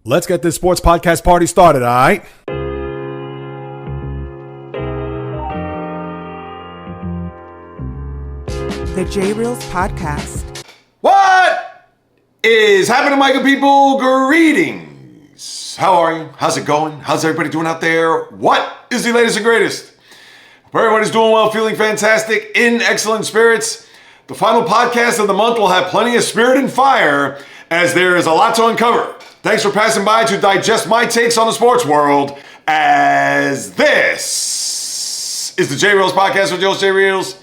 Let's get this sports podcast party started, all right? The JAYREELZ podcast. What is happening, my good people? Greetings. How are you? How's it going? How's everybody doing out there? What is the latest and greatest? Hope everybody's doing well, feeling fantastic, in excellent spirits. The final podcast of the month will have plenty of spirit and fire, as there is a lot to uncover. Thanks for passing by to digest my takes on the sports world, as this is the JAYREELZ podcast with Joe's JAYREELZ.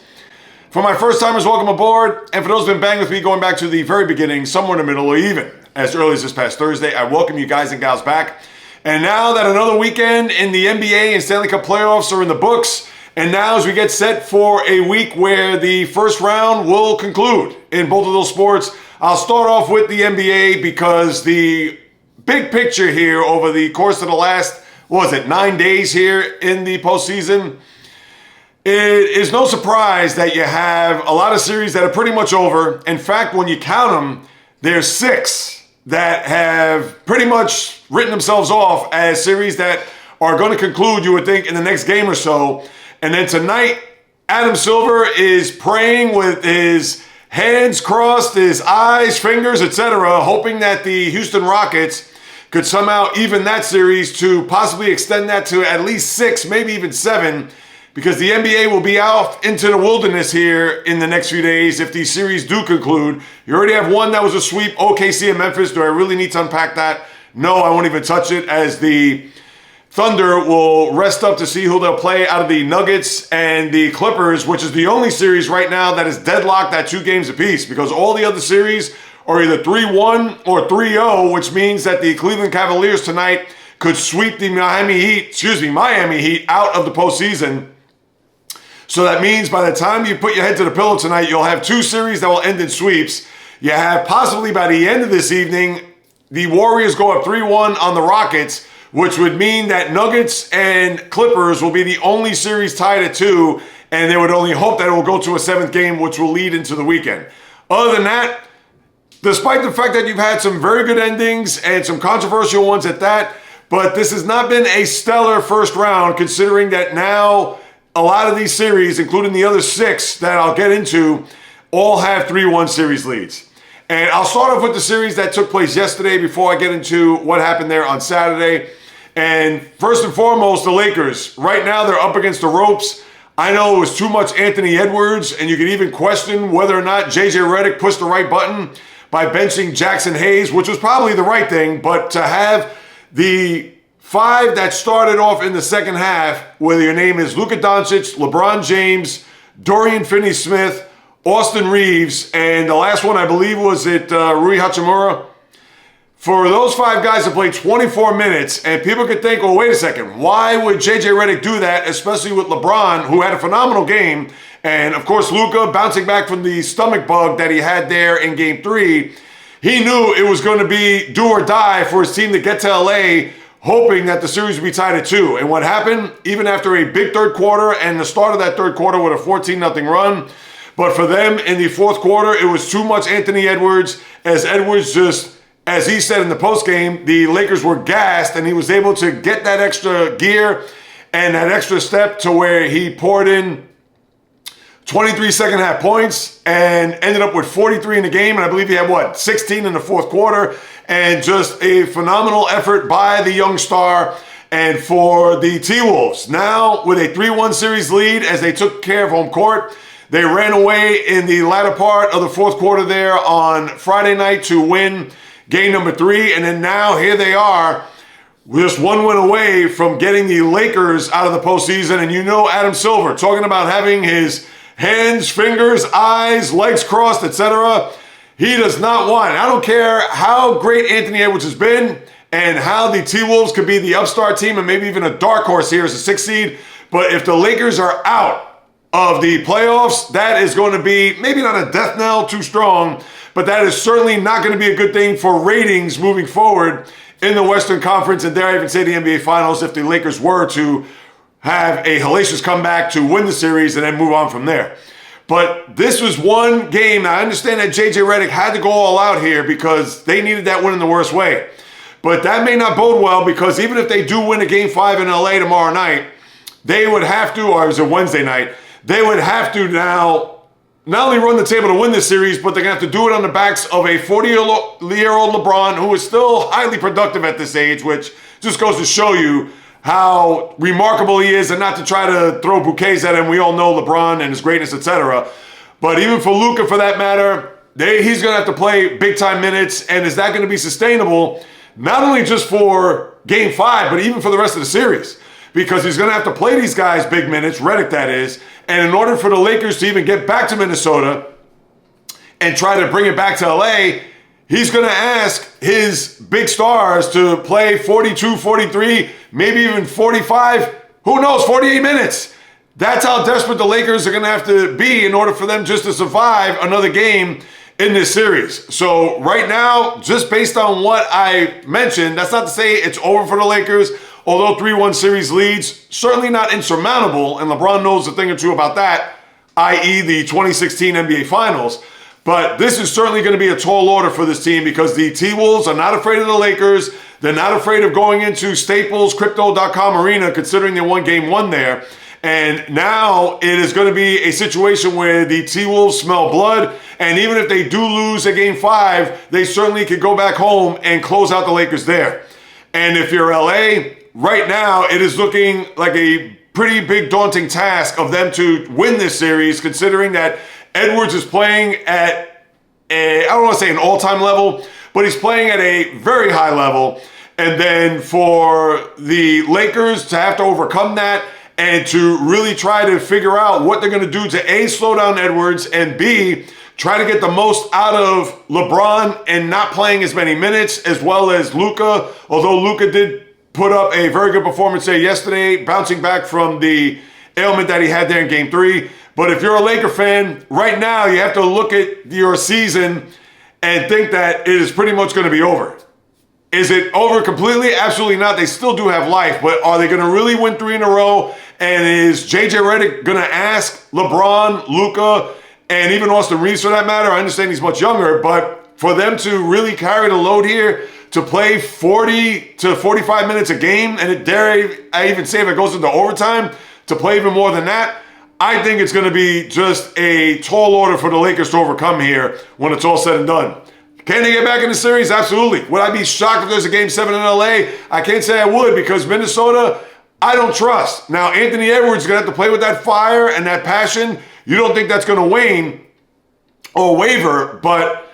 For my first timers, welcome aboard. And for those who've been banging with me going back to the very beginning, somewhere in the middle, or even as early as this past Thursday, I welcome you guys and gals back. And now that another weekend in the NBA and Stanley Cup Playoffs are in the books, and now as we get set for a week where the first round will conclude in both of those sports, I'll start off with the NBA because the big picture here over the course of the last, 9 days here in the postseason, it is no surprise that you have a lot of series that are pretty much over. In fact, when you count them, there's 6 that have pretty much written themselves off as series that are going to conclude, you would think, in the next game or so. And then tonight, Adam Silver is praying with his hands crossed, his eyes, fingers, etc., hoping that the Houston Rockets could somehow even that series to possibly extend that to at least 6, maybe even 7, because the NBA will be out into the wilderness here in the next few days if these series do conclude. You already have one that was a sweep, OKC and Memphis. Do I really need to unpack that? No, I won't even touch it, as the Thunder will rest up to see who they'll play out of the Nuggets and the Clippers, which is the only series right now that is deadlocked at 2 games apiece, because all the other series are either 3-1 or 3-0, which means that the Cleveland Cavaliers tonight could sweep the Miami Heat out of the postseason. So that means by the time you put your head to the pillow tonight, you'll have 2 series that will end in sweeps. You have possibly by the end of this evening, the Warriors go up 3-1 on the Rockets, which would mean that Nuggets and Clippers will be the only series tied at 2, and they would only hope that it will go to a 7th game, which will lead into the weekend. Other than that, despite the fact that you've had some very good endings and some controversial ones at that, but this has not been a stellar first round, considering that now a lot of these series, including the other 6 that I'll get into, all have 3-1 series leads. And I'll start off with the series that took place yesterday before I get into what happened there on Saturday. And first and foremost, the Lakers. Right now, they're up against the ropes. I know it was too much Anthony Edwards, and you could even question whether or not JJ Redick pushed the right button by benching Jackson Hayes, which was probably the right thing. But to have the 5 that started off in the second half, whether your name is Luka Doncic, LeBron James, Dorian Finney-Smith, Austin Reeves, and the last one I believe was Rui Hachimura. For those 5 guys to play 24 minutes, and people could think, well, wait a second, why would JJ Redick do that, especially with LeBron, who had a phenomenal game, and of course Luka bouncing back from the stomach bug that he had there in Game 3. He knew it was going to be do or die for his team to get to LA, hoping that the series would be tied at 2. And what happened, even after a big third quarter and the start of that third quarter with a 14-0 run, but for them in the fourth quarter, it was too much Anthony Edwards, as Edwards just, as he said in the postgame, the Lakers were gassed, and he was able to get that extra gear and that extra step to where he poured in 23 second half points and ended up with 43 in the game. And I believe he had, 16 in the fourth quarter. And just a phenomenal effort by the young star. And for the T-Wolves, now with a 3-1 series lead as they took care of home court, they ran away in the latter part of the fourth quarter there on Friday night to win game number 3. And then now here they are, just 1 win away from getting the Lakers out of the postseason. And you know Adam Silver talking about having his hands, fingers, eyes, legs crossed, etc. He does not want. I don't care how great Anthony Edwards has been and how the T-Wolves could be the upstart team and maybe even a dark horse here as a 6th seed. But if the Lakers are out of the playoffs, that is going to be maybe not a death knell too strong, but that is certainly not going to be a good thing for ratings moving forward in the Western Conference, and dare I even say the NBA Finals, if the Lakers were to have a hellacious comeback to win the series and then move on from there. But this was one game. I understand that JJ Redick had to go all out here because they needed that win in the worst way. But that may not bode well because even if they do win a Game 5 in LA tomorrow night, they would have to, or it was a Wednesday night, they would have to now not only run the table to win this series, but they're going to have to do it on the backs of a 40-year-old LeBron who is still highly productive at this age, which just goes to show you how remarkable he is, and not to try to throw bouquets at him. We all know LeBron and his greatness, etc. But even for Luka, for that matter, he's going to have to play big-time minutes, and is that going to be sustainable, not only just for Game 5, but even for the rest of the series? Because he's going to have to play these guys big minutes, Redick that is, and in order for the Lakers to even get back to Minnesota and try to bring it back to LA, he's going to ask his big stars to play 42, 43, maybe even 45, who knows, 48 minutes. That's how desperate the Lakers are going to have to be in order for them just to survive another game in this series. So right now, just based on what I mentioned, that's not to say it's over for the Lakers, although 3-1 series leads, certainly not insurmountable, and LeBron knows a thing or two about that, i.e. the 2016 NBA Finals. But this is certainly going to be a tall order for this team because the T-Wolves are not afraid of the Lakers. They're not afraid of going into Staples Crypto.com Arena, considering they won Game 1 there. And now it is going to be a situation where the T-Wolves smell blood. And even if they do lose a Game 5, they certainly could go back home and close out the Lakers there. And if you're LA, right now it is looking like a pretty big daunting task of them to win this series, considering that Edwards is playing at I don't want to say an all-time level, but he's playing at a very high level. And then for the Lakers to have to overcome that and to really try to figure out what they're going to do to A, slow down Edwards, and B, try to get the most out of LeBron and not playing as many minutes, as well as Luka, although Luka did put up a very good performance there yesterday, bouncing back from the ailment that he had there in Game 3. But if you're a Laker fan, right now you have to look at your season and think that it is pretty much going to be over. Is it over completely? Absolutely not. They still do have life, but are they going to really win 3 in a row? And is JJ Redick going to ask LeBron, Luka, and even Austin Reeves for that matter? I understand he's much younger, but for them to really carry the load here, to play 40 to 45 minutes a game, and dare I even say if it goes into overtime, to play even more than that, I think it's going to be just a tall order for the Lakers to overcome here when it's all said and done. Can they get back in the series? Absolutely. Would I be shocked if there's a Game 7 in LA? I can't say I would, because Minnesota, I don't trust. Now, Anthony Edwards is going to have to play with that fire and that passion. You don't think that's going to wane or waver, but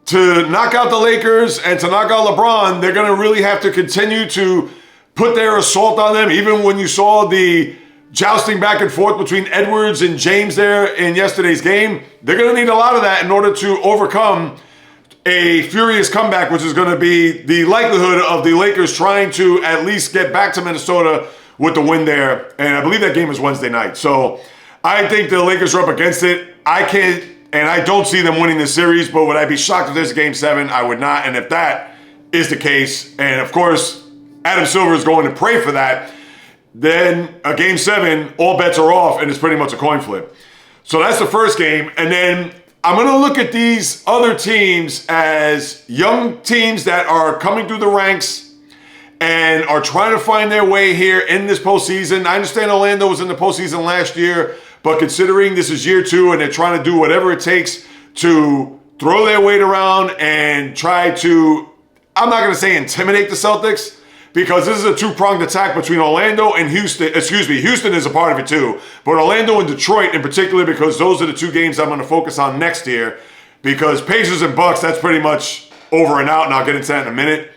to knock out the Lakers and to knock out LeBron, they're going to really have to continue to put their assault on them. Even when you saw the jousting back and forth between Edwards and James there in yesterday's game, they're going to need a lot of that in order to overcome a furious comeback, which is going to be the likelihood of the Lakers trying to at least get back to Minnesota with the win there. And I believe that game is Wednesday night. So I think the Lakers are up against it. I can't, and I don't see them winning this series, but would I be shocked if there's a Game 7? I would not. And if that is the case, and of course, Adam Silver is going to pray for that, then a Game 7, all bets are off, and it's pretty much a coin flip. So that's the first game. And then I'm going to look at these other teams as young teams that are coming through the ranks and are trying to find their way here in this postseason. I understand Orlando was in the postseason last year, but considering this is year 2 and they're trying to do whatever it takes to throw their weight around and try to, I'm not going to say intimidate the Celtics, because this is a two-pronged attack between Orlando and Houston. Houston is a part of it too, but Orlando and Detroit in particular, because those are the 2 games I'm going to focus on next year, because Pacers and Bucks, that's pretty much over and out, and I'll get into that in a minute.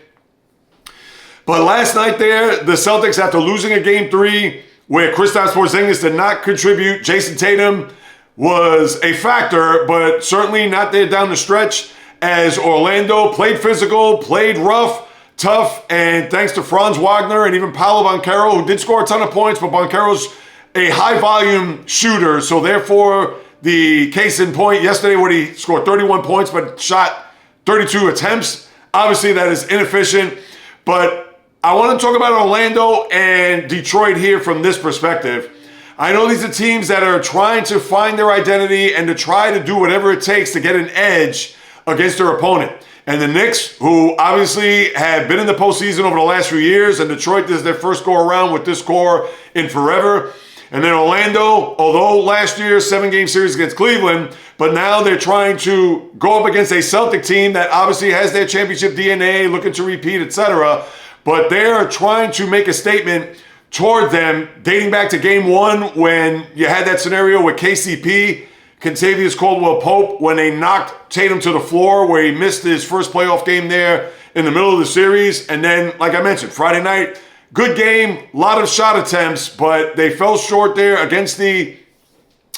But last night there, the Celtics, after losing a Game 3 where Kristaps Porzingis did not contribute, Jason Tatum was a factor, but certainly not there down the stretch, as Orlando played physical, played rough, tough, and thanks to Franz Wagner and even Paolo Banchero, who did score a ton of points, but Banchero's a high-volume shooter, so therefore the case in point yesterday where he scored 31 points but shot 32 attempts, obviously that is inefficient. But I want to talk about Orlando and Detroit here from this perspective. I know these are teams that are trying to find their identity and to try to do whatever it takes to get an edge against their opponent. And the Knicks, who obviously had been in the postseason over the last few years, and Detroit, this is their first go-around with this core in forever. And then Orlando, although last year, 7-game series against Cleveland, but now they're trying to go up against a Celtic team that obviously has their championship DNA, looking to repeat, etc. But they're trying to make a statement toward them, dating back to game 1 when you had that scenario with KCP, Kentavious Caldwell-Pope, when they knocked Tatum to the floor, where he missed his first playoff game there in the middle of the series. And then, like I mentioned, Friday night, good game, a lot of shot attempts, but they fell short there against the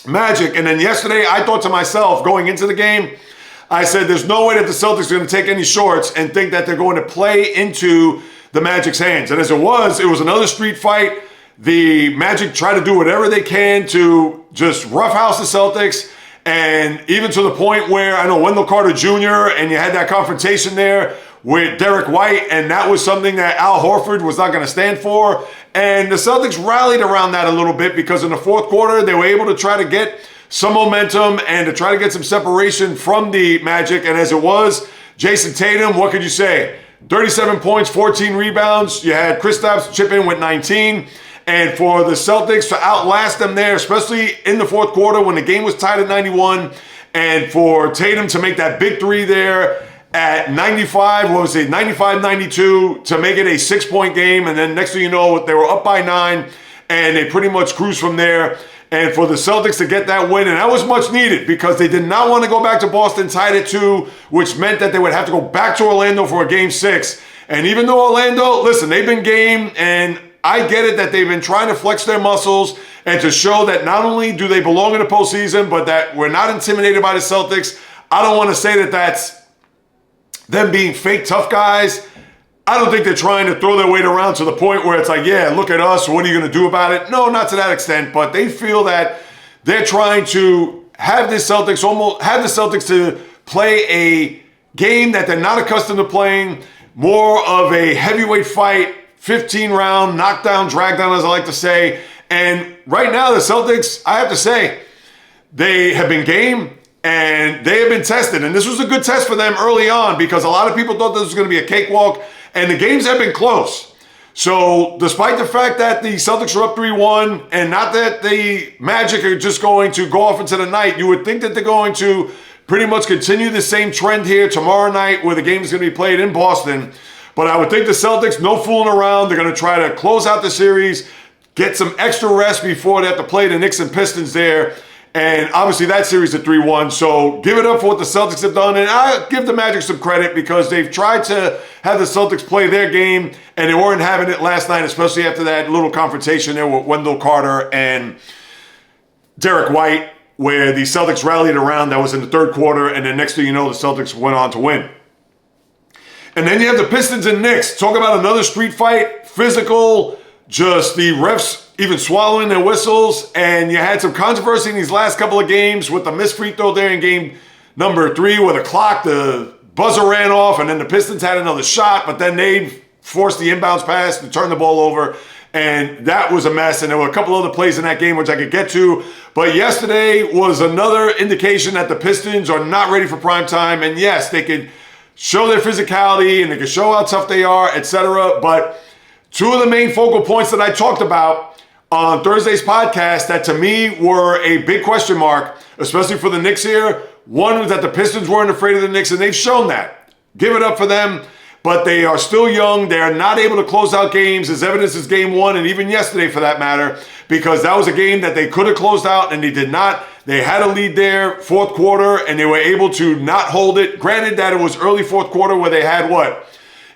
Magic. And then yesterday, I thought to myself, going into the game, I said, there's no way that the Celtics are going to take any shorts and think that they're going to play into the Magic's hands. And as it was another street fight. The Magic try to do whatever they can to just roughhouse the Celtics, and even to the point where I know Wendell Carter Jr. and you had that confrontation there with Derek White, and that was something that Al Horford was not going to stand for. And the Celtics rallied around that a little bit because in the fourth quarter, they were able to try to get some momentum and to try to get some separation from the Magic. And as it was, Jason Tatum, what could you say? 37 points, 14 rebounds. You had Kristaps chip in with 19. And for the Celtics to outlast them there, especially in the fourth quarter when the game was tied at 91, and for Tatum to make that big three there at 95-92 to make it a 6-point game. And then next thing you know, they were up by 9, and they pretty much cruised from there. And for the Celtics to get that win, and that was much needed because they did not want to go back to Boston tied at 2, which meant that they would have to go back to Orlando for a game 6. And even though Orlando, listen, they've been game, and I get it that they've been trying to flex their muscles and to show that not only do they belong in the postseason, but that we're not intimidated by the Celtics. I don't want to say that that's them being fake tough guys. I don't think they're trying to throw their weight around to the point where it's like, yeah, look at us, what are you going to do about it? No, not to that extent, but they feel that they're trying to have the Celtics to play a game that they're not accustomed to playing, more of a heavyweight fight, 15-round knockdown, dragdown, as I like to say. And right now, the Celtics, I have to say, they have been game and they have been tested. And this was a good test for them early on because a lot of people thought this was going to be a cakewalk, and the games have been close. So despite the fact that the Celtics are up 3-1, and not that the Magic are just going to go off into the night, you would think that they're going to pretty much continue the same trend here tomorrow night where the game is going to be played in Boston. But I would think the Celtics, no fooling around. They're going to try to close out the series, get some extra rest before they have to play the Knicks and Pistons there. And obviously that series is 3-1. So give it up for what the Celtics have done. And I give the Magic some credit because they've tried to have the Celtics play their game, and they weren't having it last night, especially after that little confrontation there with Wendell Carter and Derek White, where the Celtics rallied around. That was in the third quarter. And then next thing you know, the Celtics went on to win. And then you have the Pistons and Knicks. Talk about another street fight, physical, just the refs even swallowing their whistles. And you had some controversy in these last couple of games with the missed free throw there in game number 3 where the buzzer ran off, and then the Pistons had another shot, but then they forced the inbounds pass to turn the ball over. And that was a mess. And there were a couple other plays in that game which I could get to. But yesterday was another indication that the Pistons are not ready for prime time. And yes, they could show their physicality and they can show how tough they are, etc. But two of the main focal points that I talked about on Thursday's podcast that to me were a big question mark, especially for the Knicks here. One was that the Pistons weren't afraid of the Knicks, and they've shown that. Give it up for them. But they are still young. They are not able to close out games, as evidence is game 1, and even yesterday for that matter, because that was a game that they could have closed out, and they did not. They had a lead there, fourth quarter, and they were able to not hold it. Granted that it was early fourth quarter where they had,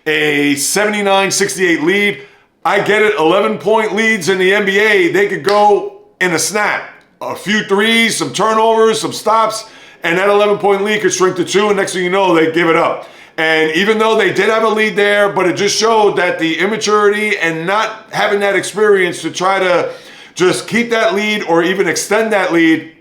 a 79-68 lead. I get it, 11-point leads in the NBA, they could go in a snap. A few threes, some turnovers, some stops, and that 11-point lead could shrink to 2, and next thing you know, they give it up. And even though they did have a lead there, but it just showed that the immaturity and not having that experience to try to just keep that lead or even extend that lead,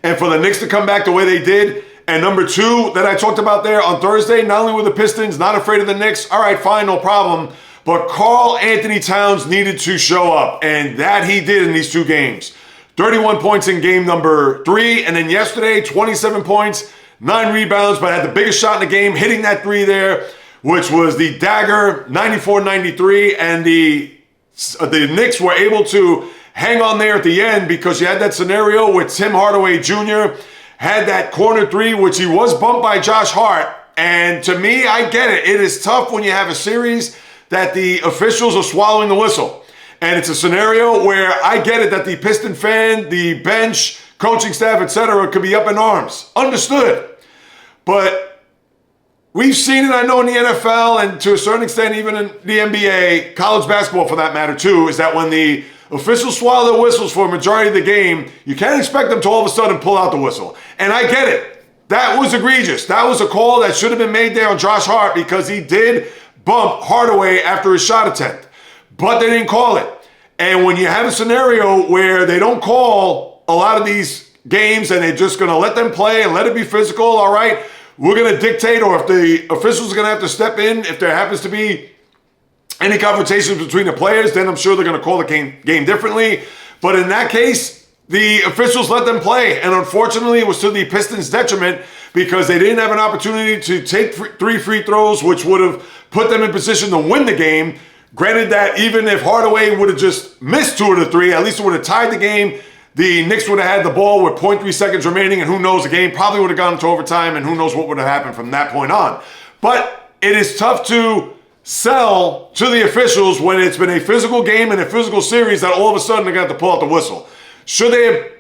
and for the Knicks to come back the way they did. And number 2 that I talked about there on Thursday, not only were the Pistons not afraid of the Knicks, all right, fine, no problem, but Karl Anthony Towns needed to show up, and that he did in these 2 games. 31 points in game number 3, and then yesterday, 27 points, 9 rebounds, but had the biggest shot in the game, hitting that three there, which was the dagger, 94-93, and the Knicks were able to hang on there at the end because you had that scenario with Tim Hardaway Jr. had that corner three, which he was bumped by Josh Hart. And to me, I get it. It is tough when you have a series that the officials are swallowing the whistle. And it's a scenario where I get it that the Piston fan, the bench, coaching staff, etc. could be up in arms. Understood. But we've seen it, I know, in the NFL and to a certain extent even in the NBA, college basketball for that matter too, is that when the officials swallow their whistles for a majority of the game, you can't expect them to all of a sudden pull out the whistle. And I get it. That was egregious. That was a call that should have been made there on Josh Hart because he did bump Hardaway after his shot attempt. But they didn't call it. And when you have a scenario where they don't call a lot of these games and they're just going to let them play and let it be physical, all right, we're going to dictate, or if the officials are going to have to step in, if there happens to be any confrontations between the players, then I'm sure they're going to call the game differently. But in that case, the officials let them play. And unfortunately, it was to the Pistons' detriment because they didn't have an opportunity to take 3 free throws, which would have put them in position to win the game. Granted that even if Hardaway would have just missed 2 of the 3, at least it would have tied the game. The Knicks would have had the ball with 0.3 seconds remaining, and who knows, the game probably would have gone into overtime, and who knows what would have happened from that point on. But it is tough to sell to the officials when it's been a physical game and a physical series that all of a sudden they're going to have to pull out the whistle. Should they have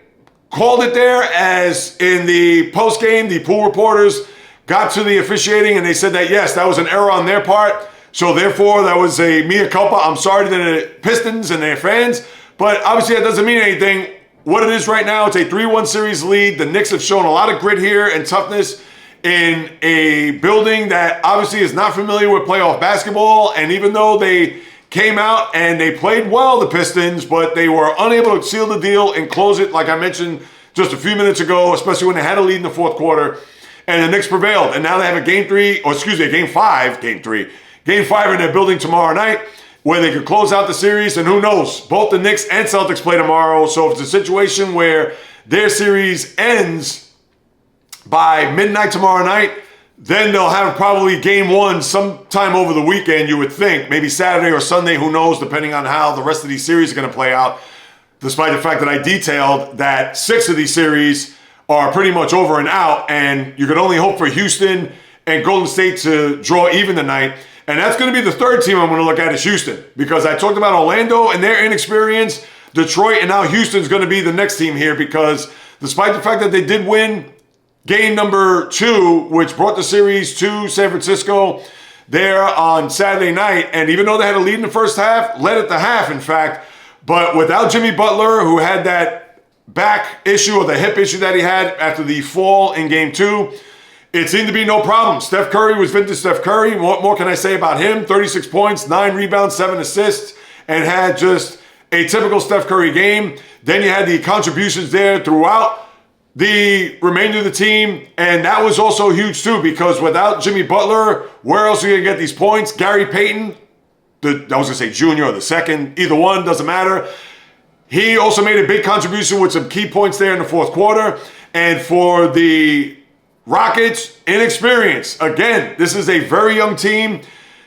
called it there, as in the post-game, the pool reporters got to the officiating and they said that, yes, that was an error on their part. So therefore, that was a mea culpa. I'm sorry to the Pistons and their fans, but obviously that doesn't mean anything. What it is right now, it's a 3-1 series lead. The Knicks have shown a lot of grit here and toughness in a building that obviously is not familiar with playoff basketball. And even though they came out and they played well, the Pistons, but they were unable to seal the deal and close it, like I mentioned just a few minutes ago, especially when they had a lead in the fourth quarter. And the Knicks prevailed. And now they have a game 5 in their building tomorrow night where they could close out the series. And who knows, both the Knicks and Celtics play tomorrow. So if it's a situation where their series ends by midnight tomorrow night, then they'll have probably game 1 sometime over the weekend, you would think. Maybe Saturday or Sunday, who knows, depending on how the rest of these series are going to play out. Despite the fact that I detailed that 6 of these series are pretty much over and out. And you could only hope for Houston and Golden State to draw even tonight. And that's going to be the third team I'm going to look at is Houston. Because I talked about Orlando and their inexperience, Detroit, and now Houston's going to be the next team here. Because despite the fact that they did win game number 2, which brought the series to San Francisco there on Saturday night. And even though they had a lead in the first half, led at the half, in fact. But without Jimmy Butler, who had that back issue or the hip issue that he had after the fall in game 2, it seemed to be no problem. Steph Curry was vintage Steph Curry. What more can I say about him? 36 points, 9 rebounds, 7 assists, and had just a typical Steph Curry game. Then you had the contributions there throughout the remainder of the team, and that was also huge too, because without Jimmy Butler, where else are you going to get these points? Gary Payton, I was going to say junior or the second, either one, doesn't matter. He also made a big contribution with some key points there in the fourth quarter. And for the Rockets, inexperience. Again, this is a very young team.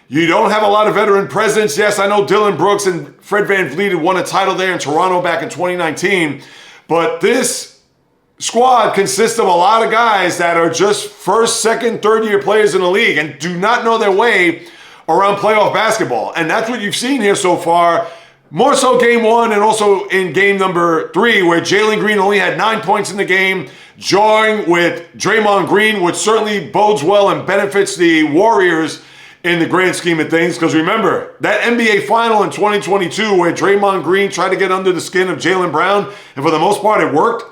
You don't have a lot of veteran presence. Yes, I know Dylan Brooks and Fred VanVleet had won a title there in Toronto back in 2019. But this squad consists of a lot of guys that are just first, second, third-year players in the league and do not know their way around playoff basketball. And that's what you've seen here so far. More so game 1 and also in game number 3, where Jalen Green only had 9 points in the game, joined with Draymond Green, which certainly bodes well and benefits the Warriors in the grand scheme of things. Because remember, that NBA final in 2022 where Draymond Green tried to get under the skin of Jaylen Brown, and for the most part it worked.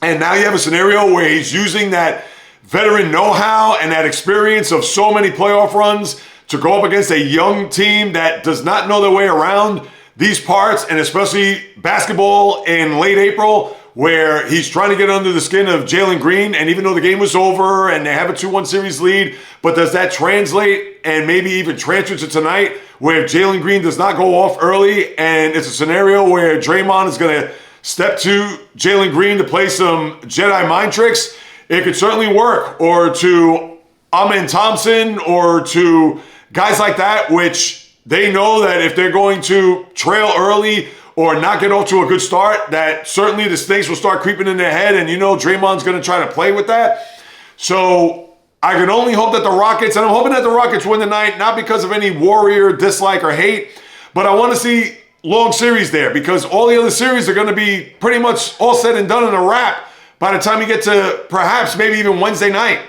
And now you have a scenario where he's using that veteran know-how and that experience of so many playoff runs to go up against a young team that does not know their way around these parts, and especially basketball in late April, where he's trying to get under the skin of Jalen Green. And even though the game was over and they have a 2-1 series lead, but does that translate and maybe even transfer to tonight, where Jalen Green does not go off early, and it's a scenario where Draymond is going to step to Jalen Green to play some Jedi mind tricks? it could certainly work. Or to Amen Thompson, or to guys like that, which they know that if they're going to trail early or not get off to a good start, that certainly the snakes will start creeping in their head, and Draymond's going to try to play with that. So I can only hope that the Rockets, and I'm hoping that the Rockets win tonight, not because of any Warrior dislike or hate, but I want to see long series there, because all the other series are going to be pretty much all said and done in a wrap by the time you get to perhaps maybe even Wednesday night.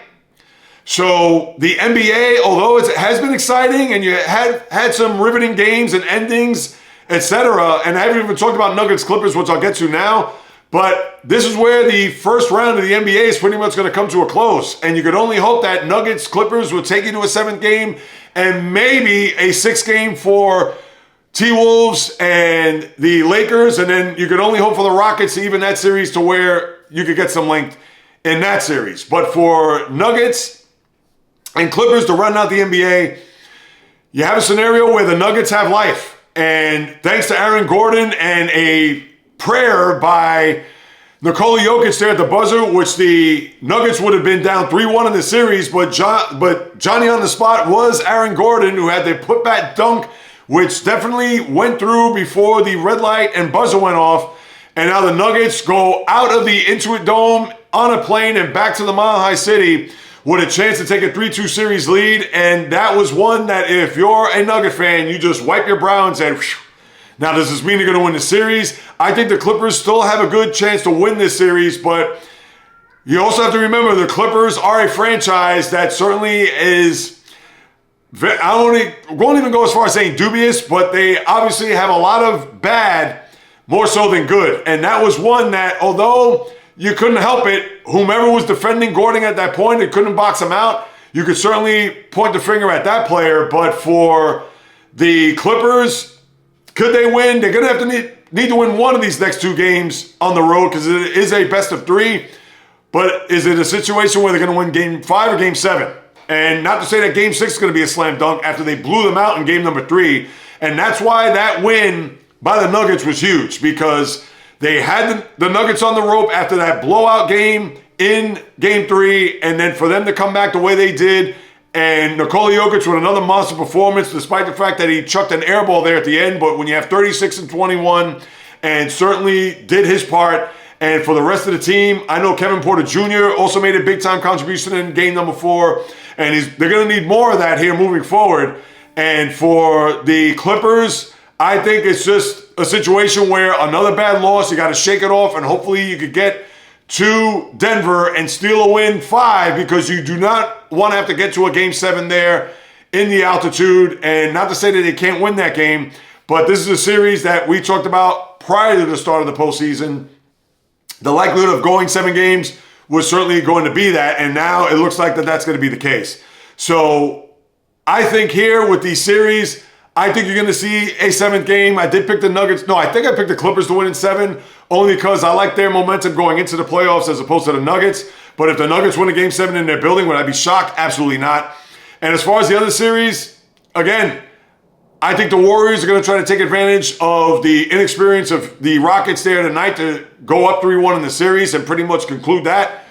So the NBA, although it has been exciting and you had some riveting games and endings, etc., and I haven't even talked about Nuggets Clippers, which I'll get to now, but this is where the first round of the NBA is pretty much going to come to a close, and you could only hope that Nuggets Clippers will take you to a 7th game and maybe a 6th game for T-Wolves and the Lakers, and then you could only hope for the Rockets to even that series to where you could get some length in that series. But for Nuggets and Clippers to run out the NBA, you have a scenario where the Nuggets have life. And thanks to Aaron Gordon and a prayer by Nikola Jokic there at the buzzer, which the Nuggets would have been down 3-1 in the series, but Johnny on the spot was Aaron Gordon, who had the putback dunk, which definitely went through before the red light and buzzer went off. And now the Nuggets go out of the Intuit Dome on a plane and back to the Mile High City with a chance to take a 3-2 series lead. And that was one that if you're a Nugget fan, you just wipe your brow and say, phew. Now, does this mean you're going to win the series? I think the Clippers still have a good chance to win this series, but you also have to remember the Clippers are a franchise that certainly is, I won't even go as far as saying dubious, but they obviously have a lot of bad, more so than good. And that was one that, although you couldn't help it, whomever was defending Gordon at that point, they couldn't box him out. You could certainly point the finger at that player, but for the Clippers, could they win? They're going to have to need to win one of these next 2 games on the road, because it is a best of 3. But is it a situation where they're going to win game 5 or game 7? And not to say that game 6 is going to be a slam dunk after they blew them out in game number 3. And that's why that win by the Nuggets was huge, because they had the Nuggets on the rope after that blowout game in game 3. And then for them to come back the way they did, and Nikola Jokic with another monster performance, despite the fact that he chucked an air ball there at the end. But when you have 36 and 21, and certainly did his part. And for the rest of the team, I know Kevin Porter Jr. also made a big-time contribution in game number 4. And they're going to need more of that here moving forward. And for the Clippers, I think it's just a situation where another bad loss, you got to shake it off, and hopefully you could get to Denver and steal a win 5, because you do not want to have to get to a game 7 there in the altitude. And not to say that they can't win that game, but this is a series that we talked about prior to the start of the postseason. The likelihood of going 7 games was certainly going to be that, and now it looks like that's going to be the case. So I think here with these series, I think you're going to see a 7th game. I did pick the Nuggets. No, I think I picked the Clippers to win in 7, only because I like their momentum going into the playoffs as opposed to the Nuggets. But if the Nuggets win a game 7 in their building, would I be shocked? Absolutely not. And as far as the other series, again, I think the Warriors are going to try to take advantage of the inexperience of the Rockets there tonight to go up 3-1 in the series and pretty much conclude that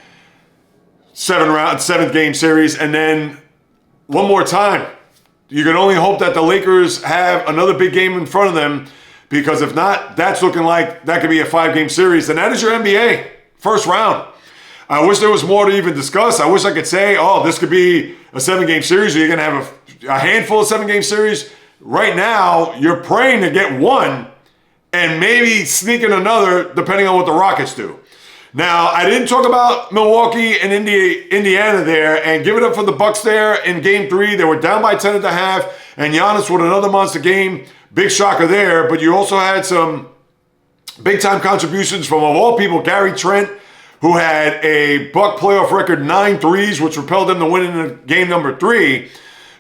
7th game series. And then one more time, you can only hope that the Lakers have another big game in front of them, because if not, that's looking like that could be a 5-game series. And that is your NBA first round. I wish there was more to even discuss. I wish I could say, oh, this could be a 7-game series, or you're going to have a handful of 7-game series. Right now, you're praying to get one and maybe sneak in another, depending on what the Rockets do. Now, I didn't talk about Milwaukee and Indiana there, and give it up for the Bucks there in game 3. They were down by 10 at the half, and Giannis with another monster game. Big shocker there, but you also had some big-time contributions from, of all people, Gary Trent, who had a Buck playoff record 9 threes, which propelled them to win in game number 3.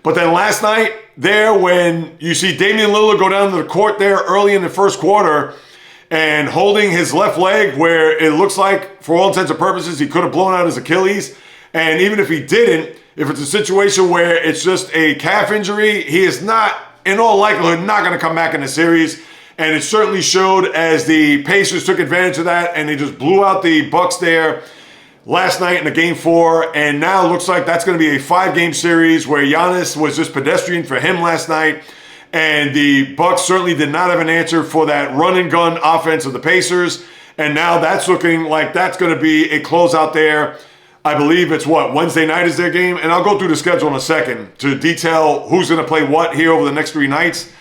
But then last night there, when you see Damian Lillard go down to the court there early in the first quarter and holding his left leg, where it looks like, for all intents and purposes, he could have blown out his Achilles. And even if he didn't, if it's a situation where it's just a calf injury, he is not, in all likelihood, not going to come back in the series. And it certainly showed as the Pacers took advantage of that, and they just blew out the Bucks there. last night in the Game 4, and now it looks like that's going to be a 5-game series where Giannis was just pedestrian for him last night, and the Bucks certainly did not have an answer for that run-and-gun offense of the Pacers, and now that's looking like that's going to be a closeout there. I believe it's Wednesday night is their game, and I'll go through the schedule in a second to detail who's going to play what here over the next 3 nights.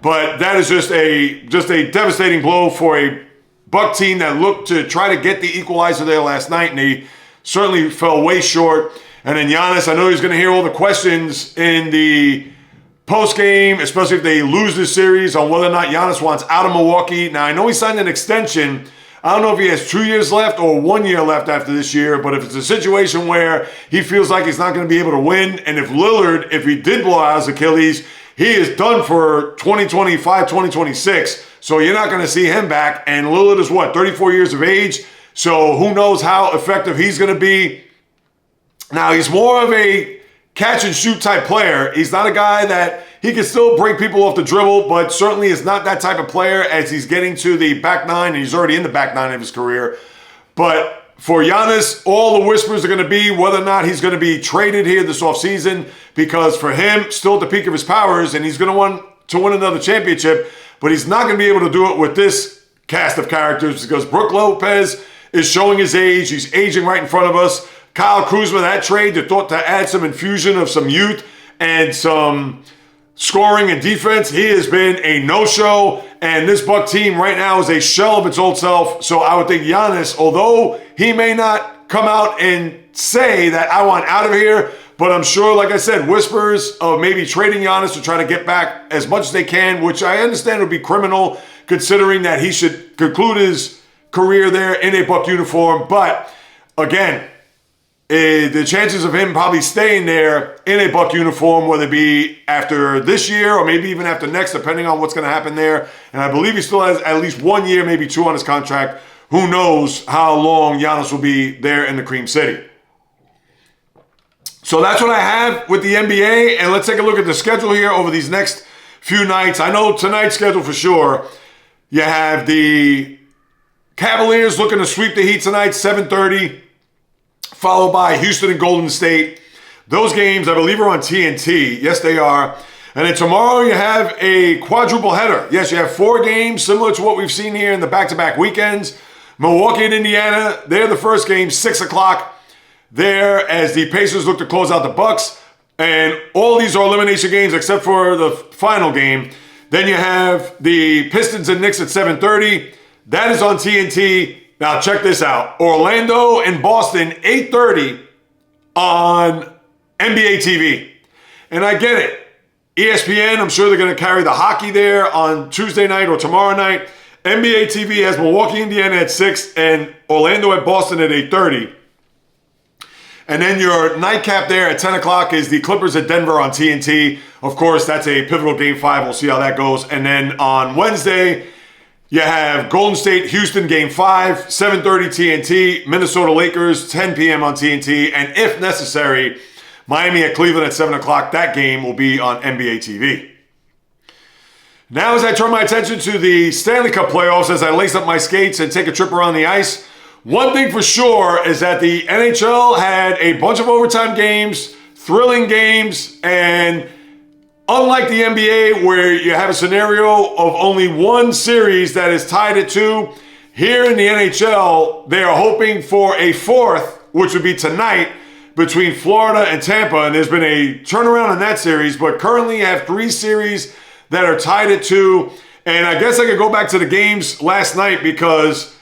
But that is just a devastating blow for a Buck team that looked to try to get the equalizer there last night, and they certainly fell way short. And then Giannis, I know he's going to hear all the questions in the post-game, especially if they lose this series, on whether or not Giannis wants out of Milwaukee. Now, I know he signed an extension. I don't know if he has 2 years left or 1 year left after this year, but if it's a situation where he feels like he's not going to be able to win, and if Lillard, if he did blow out his Achilles, he is done for 2025, 2026, so you're not going to see him back. And Lillard is 34 years of age, so who knows how effective he's going to be. Now, he's more of a catch-and-shoot type player. He's not a guy that he can still break people off the dribble, but certainly is not that type of player as he's getting to the back nine, and he's already in the back nine of his career. But for Giannis, all the whispers are going to be whether or not he's going to be traded here this offseason, because for him, still at the peak of his powers, and he's going to want to win another championship, but he's not going to be able to do it with this cast of characters because Brook Lopez is showing his age. He's aging right in front of us. Kyle Kuzma, that trade, they thought to add some infusion of some youth and some scoring and defense. He has been a no-show, and this Buck team right now is a shell of its old self. So I would think Giannis, although he may not come out and say that I want out of here, but I'm sure, like I said, whispers of maybe trading Giannis to try to get back as much as they can, which I understand would be criminal considering that he should conclude his career there in a Buck uniform. But again, the chances of him probably staying there in a Buck uniform, whether it be after this year or maybe even after next, depending on what's going to happen there. And I believe he still has at least 1 year, maybe 2 on his contract. Who knows how long Giannis will be there in the Cream City. So that's what I have with the NBA. And let's take a look at the schedule here over these next few nights. I know tonight's schedule for sure. You have the Cavaliers looking to sweep the Heat tonight, 7:30. Followed by Houston and Golden State. Those games, I believe, are on TNT. Yes, they are. And then tomorrow you have a quadruple header. Yes, you have 4 games, similar to what we've seen here in the back-to-back weekends. Milwaukee and Indiana, they're the first game, 6 o'clock there as the Pacers look to close out the Bucks. And all these are elimination games except for the final game. Then you have the Pistons and Knicks at 7:30. That is on TNT. Now, check this out. Orlando and Boston, 8:30 on NBA TV. And I get it. ESPN, I'm sure they're going to carry the hockey there on Tuesday night or tomorrow night. NBA TV has Milwaukee, Indiana at 6 and Orlando at Boston at 8:30. And then your nightcap there at 10 o'clock is the Clippers at Denver on TNT. Of course, that's a pivotal Game 5. We'll see how that goes. And then on Wednesday, you have Golden State, Houston, Game 5, 7:30 TNT, Minnesota Lakers, 10 p.m. on TNT, and if necessary, Miami at Cleveland at 7 o'clock. That game will be on NBA TV. Now as I turn my attention to the Stanley Cup Playoffs, as I lace up my skates and take a trip around the ice, one thing for sure is that the NHL had a bunch of overtime games, thrilling games, and unlike the NBA, where you have a scenario of only one series that is tied at 2, here in the NHL, they are hoping for a 4th, which would be tonight, between Florida and Tampa. And there's been a turnaround in that series, but currently you have 3 series that are tied at 2. And I guess I could go back to the games last night because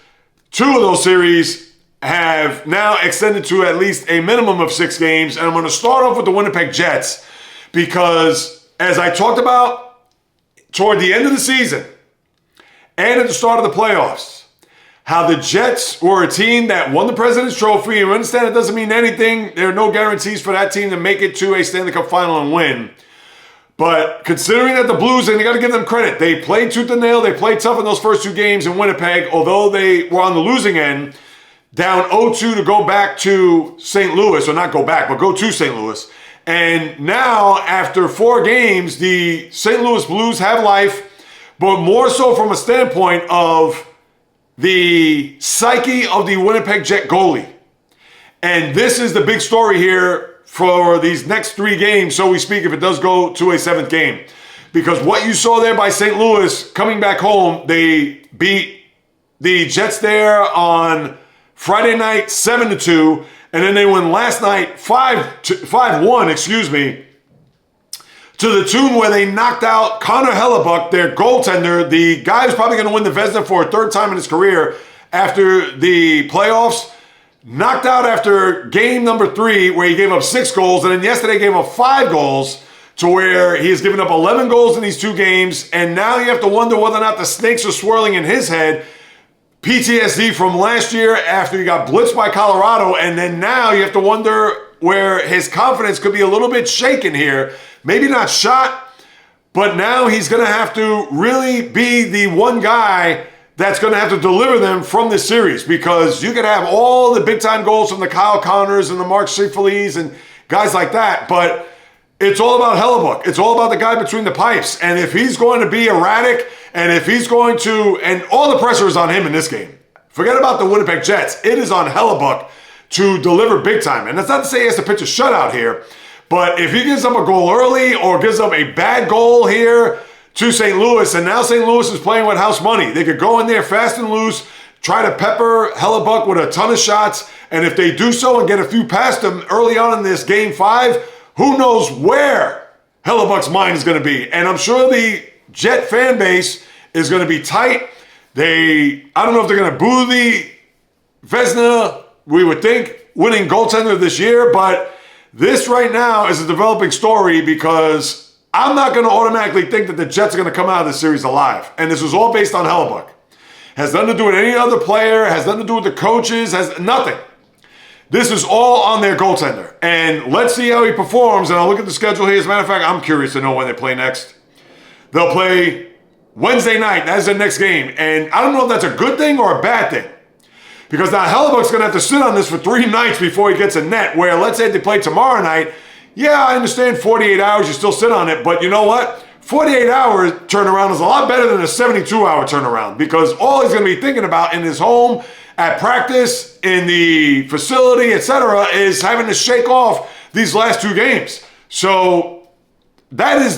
2 of those series have now extended to at least a minimum of 6 games. And I'm going to start off with the Winnipeg Jets because, as I talked about toward the end of the season and at the start of the playoffs, how the Jets were a team that won the President's Trophy. And we understand it doesn't mean anything. There are no guarantees for that team to make it to a Stanley Cup final and win. But considering that the Blues, and you got to give them credit, they played tooth and nail. They played tough in those first 2 games in Winnipeg, although they were on the losing end, down 0-2 to go back to St. Louis, or not go back, but go to St. Louis. And now, after 4 games, the St. Louis Blues have life, but more so from a standpoint of the psyche of the Winnipeg Jet goalie. And this is the big story here for these next 3 games, so we speak, if it does go to a 7th game. Because what you saw there by St. Louis coming back home, they beat the Jets there on Friday night 7-2, and then they won last night 5-1, to the tune where they knocked out Connor Hellebuyck, their goaltender, the guy who's probably going to win the Vezina for a 3rd time in his career after the playoffs. Knocked out after game number 3, where he gave up 6 goals, and then yesterday gave up 5 goals, to where he has given up 11 goals in these 2 games, and now you have to wonder whether or not the snakes are swirling in his head. PTSD from last year after he got blitzed by Colorado, and then now you have to wonder where his confidence could be a little bit shaken here. Maybe not shot, but now he's going to have to really be the one guy that's going to have to deliver them from this series, because you can have all the big-time goals from the Kyle Connors and the Mark Schiffelis and guys like that, but it's all about Hellebuyck. It's all about the guy between the pipes. And if he's going to be erratic, and if he's going to, and all the pressure is on him in this game. Forget about the Winnipeg Jets. It is on Hellebuyck to deliver big time. And that's not to say he has to pitch a shutout here, but if he gives up a goal early or gives up a bad goal here to St. Louis, and now St. Louis is playing with house money. They could go in there fast and loose, try to pepper Hellebuyck with a ton of shots, and if they do so and get a few past him early on in this Game 5, who knows where Hellebuyck's mind is going to be. And I'm sure the Jet fan base is going to be tight. I don't know if they're going to boo the Vezina, we would think, winning goaltender this year, but this right now is a developing story, because I'm not going to automatically think that the Jets are going to come out of this series alive. And this is all based on Hellebuyck. Has nothing to do with any other player, has nothing to do with the coaches, has nothing. This is all on their goaltender. And let's see how he performs. And I'll look at the schedule here. As a matter of fact, I'm curious to know when they play next. They'll play Wednesday night. That's their next game. And I don't know if that's a good thing or a bad thing, because now Hellebuyck's going to have to sit on this for 3 nights before he gets a net, where let's say they play tomorrow night. Yeah, I understand 48 hours, you still sit on it, but you know what? 48-hour turnaround is a lot better than a 72-hour turnaround, because all he's going to be thinking about in his home, at practice, in the facility, etc., is having to shake off these last 2 games. So that is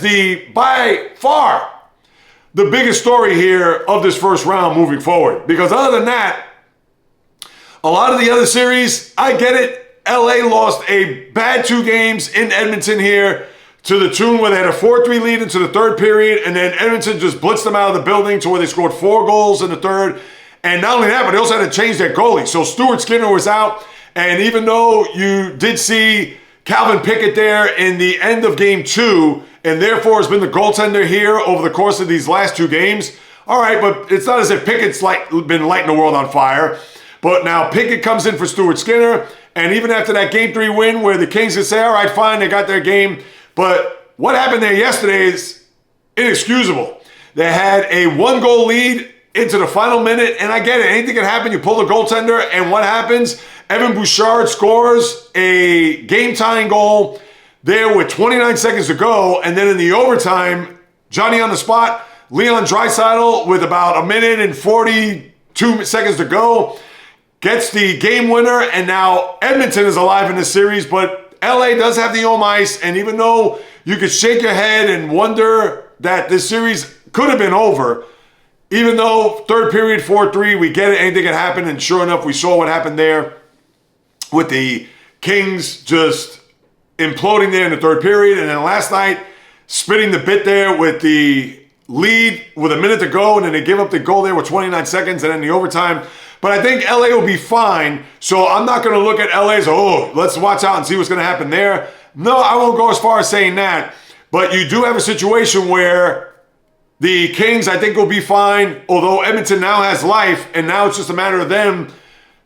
by far the biggest story here of this first round moving forward, because other than that, a lot of the other series, I get it. LA lost a bad 2 games in Edmonton here, to the tune where they had a 4-3 lead into the 3rd period, and then Edmonton just blitzed them out of the building to where they scored 4 goals in the 3rd. And not only that, but they also had to change their goalie. So Stuart Skinner was out, and even though you did see Calvin Pickett there in the end of Game 2, and therefore has been the goaltender here over the course of these last 2 games, all right, but it's not as if Pickett's been lighting the world on fire. But now Pickett comes in for Stuart Skinner, and even after that Game 3 win where the Kings can say, all right, fine, they got their game. But what happened there yesterday is inexcusable. They had a 1-goal lead into the final minute, and I get it. Anything can happen. You pull the goaltender, and what happens? Evan Bouchard scores a game-tying goal there with 29 seconds to go, and then in the overtime, Johnny on the spot, Leon Draisaitl with about 1 minute and 42 seconds to go, gets the game winner, and now Edmonton is alive in this series, but LA does have the home ice, and even though you could shake your head and wonder that this series could have been over, even though 3rd period 4-3, we get it, anything can happen, and sure enough, we saw what happened there with the Kings just imploding there in the 3rd period, and then last night, spitting the bit there with the lead with 1 minute to go, and then they give up the goal there with 29 seconds, and then the overtime. But I think LA will be fine, so I'm not going to look at LA as, oh, let's watch out and see what's going to happen there. No, I won't go as far as saying that. But you do have a situation where the Kings, I think, will be fine, although Edmonton now has life, and now it's just a matter of them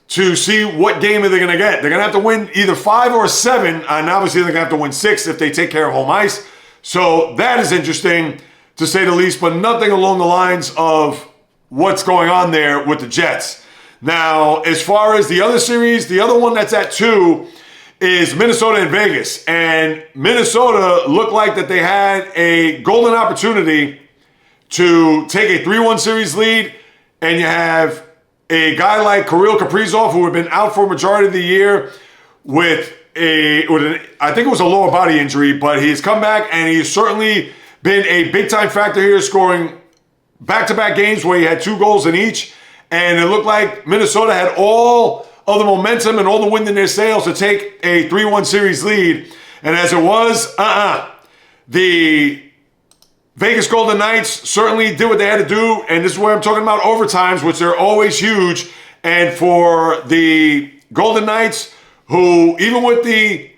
to see what game are they going to get. They're going to have to win either 5 or 7, and obviously they're going to have to win 6 if they take care of home ice. So that is interesting, to say the least, but nothing along the lines of what's going on there with the Jets. Now, as far as the other series, the other one that's at 2 is Minnesota and Vegas. And Minnesota looked like that they had a golden opportunity to take a 3-1 series lead, and you have a guy like Kirill Kaprizov, who had been out for a majority of the year, I think it was a lower body injury, but he's come back and he's certainly been a big-time factor here, scoring back-to-back games where he had 2 goals in each. And it looked like Minnesota had all of the momentum and all the wind in their sails to take a 3-1 series lead. And as it was, the Vegas Golden Knights certainly did what they had to do. And this is where I'm talking about overtimes, which are always huge. And for the Golden Knights, who, even with the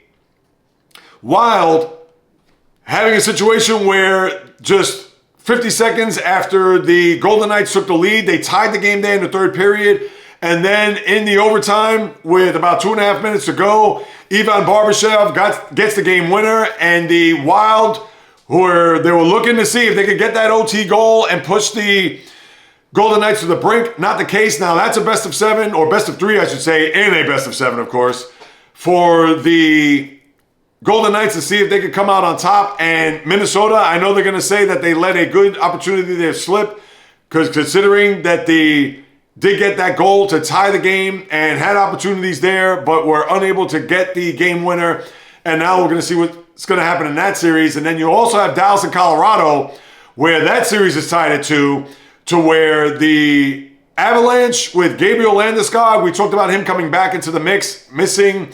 Wild having a situation where just 50 seconds after the Golden Knights took the lead, they tied the game there in the third period. And then in the overtime, with about 2.5 minutes to go, Ivan Barbashev gets the game winner. And the Wild, they were looking to see if they could get that OT goal and push the Golden Knights to the brink. Not the case. Now, that's a best of 7, or best of 3, I should say, and a best of 7, of course, for the Golden Knights to see if they could come out on top. And Minnesota, I know they're going to say that they let a good opportunity there slip, because considering that they did get that goal to tie the game and had opportunities there, but were unable to get the game winner. And now we're going to see what's going to happen in that series. And then you also have Dallas and Colorado, where that series is tied at 2, to where the Avalanche with Gabriel Landeskog, we talked about him coming back into the mix, missing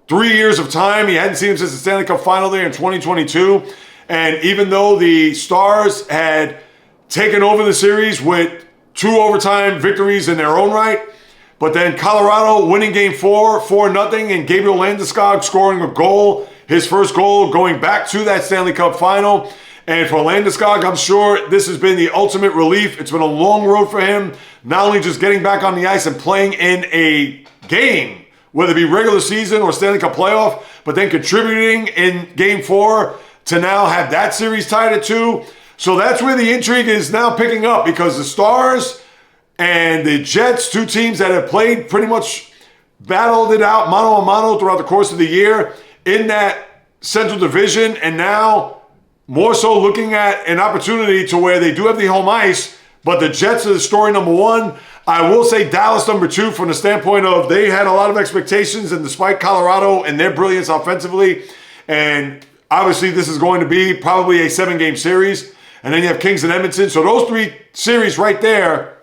3 years of time. He hadn't seen him since the Stanley Cup final there in 2022. And even though the Stars had taken over the series with 2 overtime victories in their own right, but then Colorado winning game 4, 4-0, and Gabriel Landeskog scoring a goal, his first goal going back to that Stanley Cup final. And for Landeskog, I'm sure this has been the ultimate relief. It's been a long road for him, not only just getting back on the ice and playing in a game, whether it be regular season or Stanley Cup playoff, but then contributing in game 4 to now have that series tied at 2. So that's where the intrigue is now picking up, because the Stars and the Jets, 2 teams that have played pretty much battled it out mano a mano throughout the course of the year in that Central Division, and now more so looking at an opportunity to where they do have the home ice, but the Jets are the story number 1. I will say Dallas number 2 from the standpoint of they had a lot of expectations, and despite Colorado and their brilliance offensively, and obviously this is going to be probably a 7-game series. And then you have Kings and Edmonton. So those 3 series right there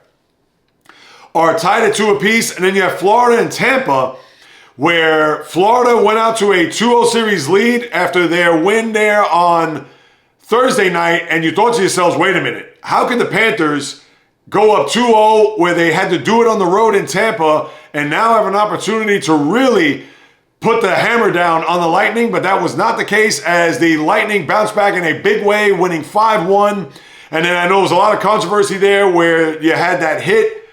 are tied at 2 apiece. And then you have Florida and Tampa, where Florida went out to a 2-0 series lead after their win there on Thursday night. And you thought to yourselves, wait a minute, how can the Panthers go up 2-0 where they had to do it on the road in Tampa and now have an opportunity to really put the hammer down on the Lightning? But that was not the case, as the Lightning bounced back in a big way, winning 5-1. And then I know there was a lot of controversy there where you had that hit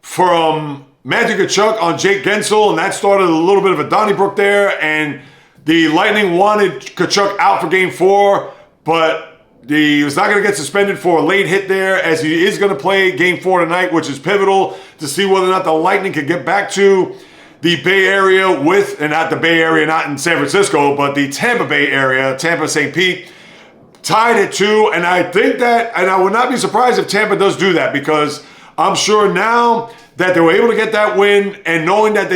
from Matthew Tkachuk on Jake Gensel, and that started a little bit of a Donnybrook there. And the Lightning wanted Tkachuk out for game 4, but he was not going to get suspended for a late hit there, as he is going to play game 4 tonight, which is pivotal to see whether or not the Lightning can get back to the Bay Area and not the Bay Area, not in San Francisco, but the Tampa Bay area, Tampa, St. Pete, tied at 2. And I think that, and I would not be surprised if Tampa does do that, because I'm sure now that they were able to get that win, and knowing that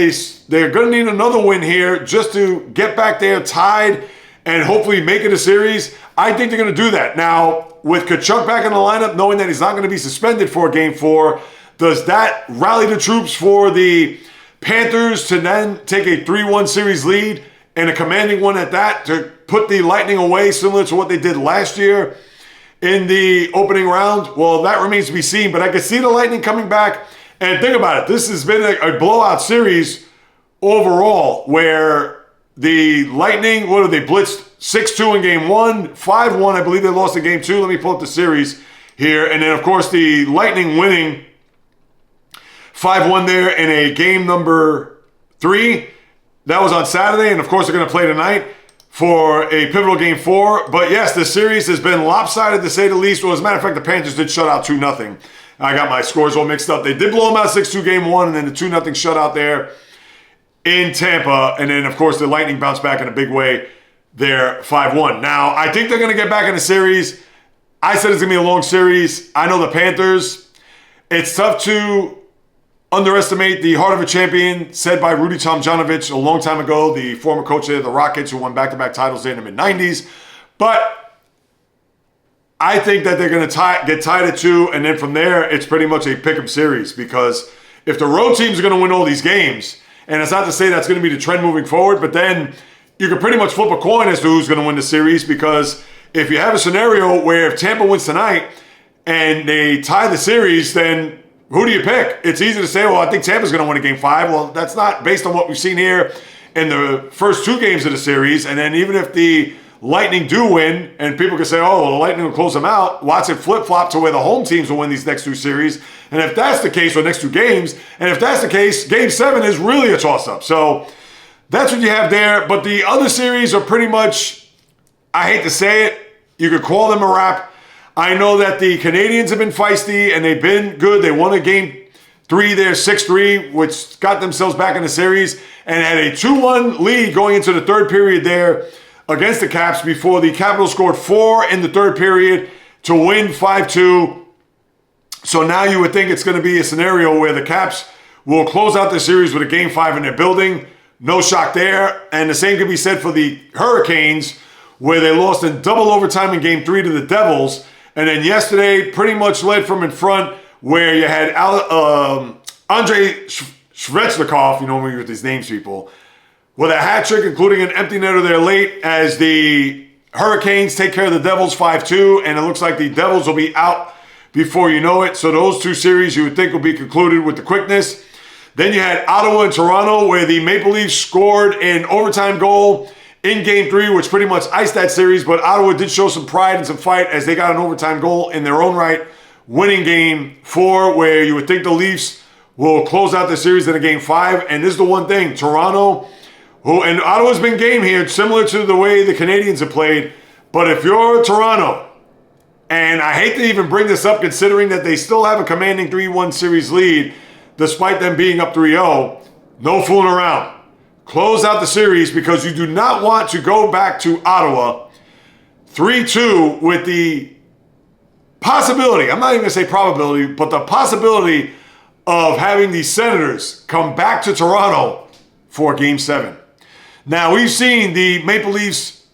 they're going to need another win here just to get back there tied and hopefully make it a series, I think they're going to do that. Now, with Tkachuk back in the lineup, knowing that he's not going to be suspended for game 4, does that rally the troops for the Panthers to then take a 3-1 series lead, and a commanding one at that, to put the Lightning away, similar to what they did last year in the opening round? Well, that remains to be seen, but I can see the Lightning coming back. And think about it, this has been a blowout series overall, where the Lightning, what did they blitzed 6-2 in game 1, 5-1, I believe they lost in game 2. Let me pull up the series here. And then, of course, the Lightning winning 5-1 there in a game number 3. That was on Saturday, and of course they're going to play tonight for a pivotal game 4. But yes, the series has been lopsided, to say the least. Well, as a matter of fact, the Panthers did shut out 2-0. I got my scores all mixed up. They did blow them out 6-2 game 1, and then the 2-0 shutout there in Tampa. And then, of course, the Lightning bounced back in a big way there, 5-1. Now, I think they're going to get back in the series. I said it's going to be a long series. I know the Panthers, it's tough to underestimate the heart of a champion, said by Rudy Tomjanovich a long time ago, the former coach of the Rockets who won back-to-back titles there in the mid-90s. But I think that they're going to get tied at 2, and then from there, it's pretty much a pick-em series, because if the road teams are going to win all these games, and it's not to say that's going to be the trend moving forward, but then you can pretty much flip a coin as to who's going to win the series, because if you have a scenario where if Tampa wins tonight and they tie the series, then who do you pick? It's easy to say, well, I think Tampa's going to win a Game 5. Well, that's not based on what we've seen here in the first 2 games of the series. And then even if the Lightning do win, and people can say, oh, well, the Lightning will close them out, watch it flip-flop to where the home teams will win these next 2 series. And if that's the case, or next 2 games, and if that's the case, Game 7 is really a toss-up. So that's what you have there. But the other series are pretty much, I hate to say it, you could call them a wrap. I know that the Canadians have been feisty, and they've been good. They won a Game 3 there, 6-3, which got themselves back in the series, and had a 2-1 lead going into the third period there against the Caps before the Capitals scored 4 in the third period to win 5-2. So now you would think it's going to be a scenario where the Caps will close out the series with a Game 5 in their building. No shock there. And the same can be said for the Hurricanes, where they lost in double overtime in Game 3 to the Devils. And then yesterday, pretty much led from in front, where you had Andrei Svechnikov, you know me with these names, people, with a hat trick, including an empty netter there late, as the Hurricanes take care of the Devils 5-2, and it looks like the Devils will be out before you know it. So those 2 series you would think will be concluded with the quickness. Then you had Ottawa and Toronto, where the Maple Leafs scored an overtime goal in Game 3, which pretty much iced that series, but Ottawa did show some pride and some fight as they got an overtime goal in their own right, winning Game 4, where you would think the Leafs will close out the series in a Game 5. And this is the one thing, Toronto, and Ottawa's been game here, similar to the way the Canadians have played, but if you're Toronto, and I hate to even bring this up considering that they still have a commanding 3-1 series lead, despite them being up 3-0, no fooling around. Close out the series, because you do not want to go back to Ottawa 3-2 with the possibility, I'm not even going to say probability, but the possibility of having the Senators come back to Toronto for Game 7. Now, we've seen the Maple Leafs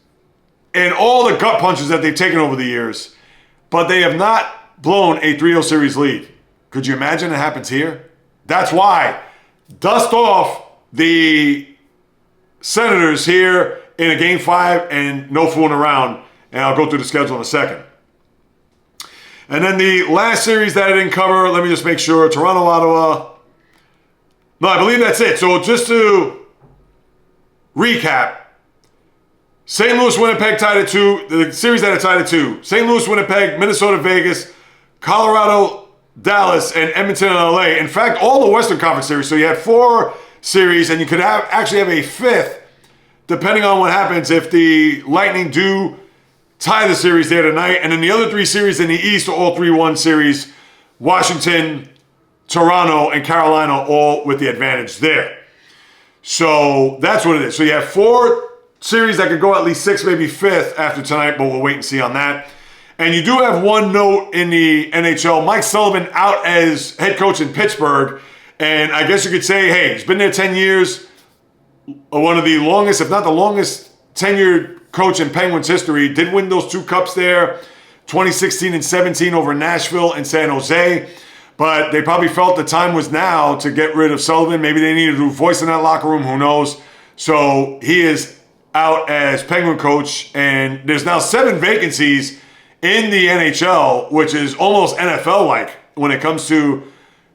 and all the gut punches that they've taken over the years, but they have not blown a 3-0 series lead. Could you imagine it happens here? That's why dust off the Senators here in a Game 5 and no fooling around, and I'll go through the schedule in a second. And then the last series that I didn't cover, let me just make sure, Toronto, Ottawa. No, I believe that's it. So just to recap, St. Louis, Winnipeg tied at 2. The series that are tied at 2. St. Louis, Winnipeg, Minnesota, Vegas, Colorado, Dallas, and Edmonton and LA. In fact, all the Western Conference series. So you have 4 series, and you could actually have a 5th, depending on what happens if the Lightning do tie the series there tonight. And then the other 3 series in the East are all 3-1 series. Washington, Toronto, and Carolina all with the advantage there. So that's what it is. So you have 4 series that could go at least 6, maybe 5th after tonight, but we'll wait and see on that. And you do have one note in the NHL. Mike Sullivan out as head coach in Pittsburgh. And I guess you could say, hey, he's been there 10 years. One of the longest, if not the longest, tenured coach in Penguins history. Did win those 2 cups there, 2016 and 17 over Nashville and San Jose. But they probably felt the time was now to get rid of Sullivan. Maybe they needed a new voice in that locker room. Who knows? So he is out as Penguin coach. And there's now 7 vacancies in the NHL, which is almost NFL-like when it comes to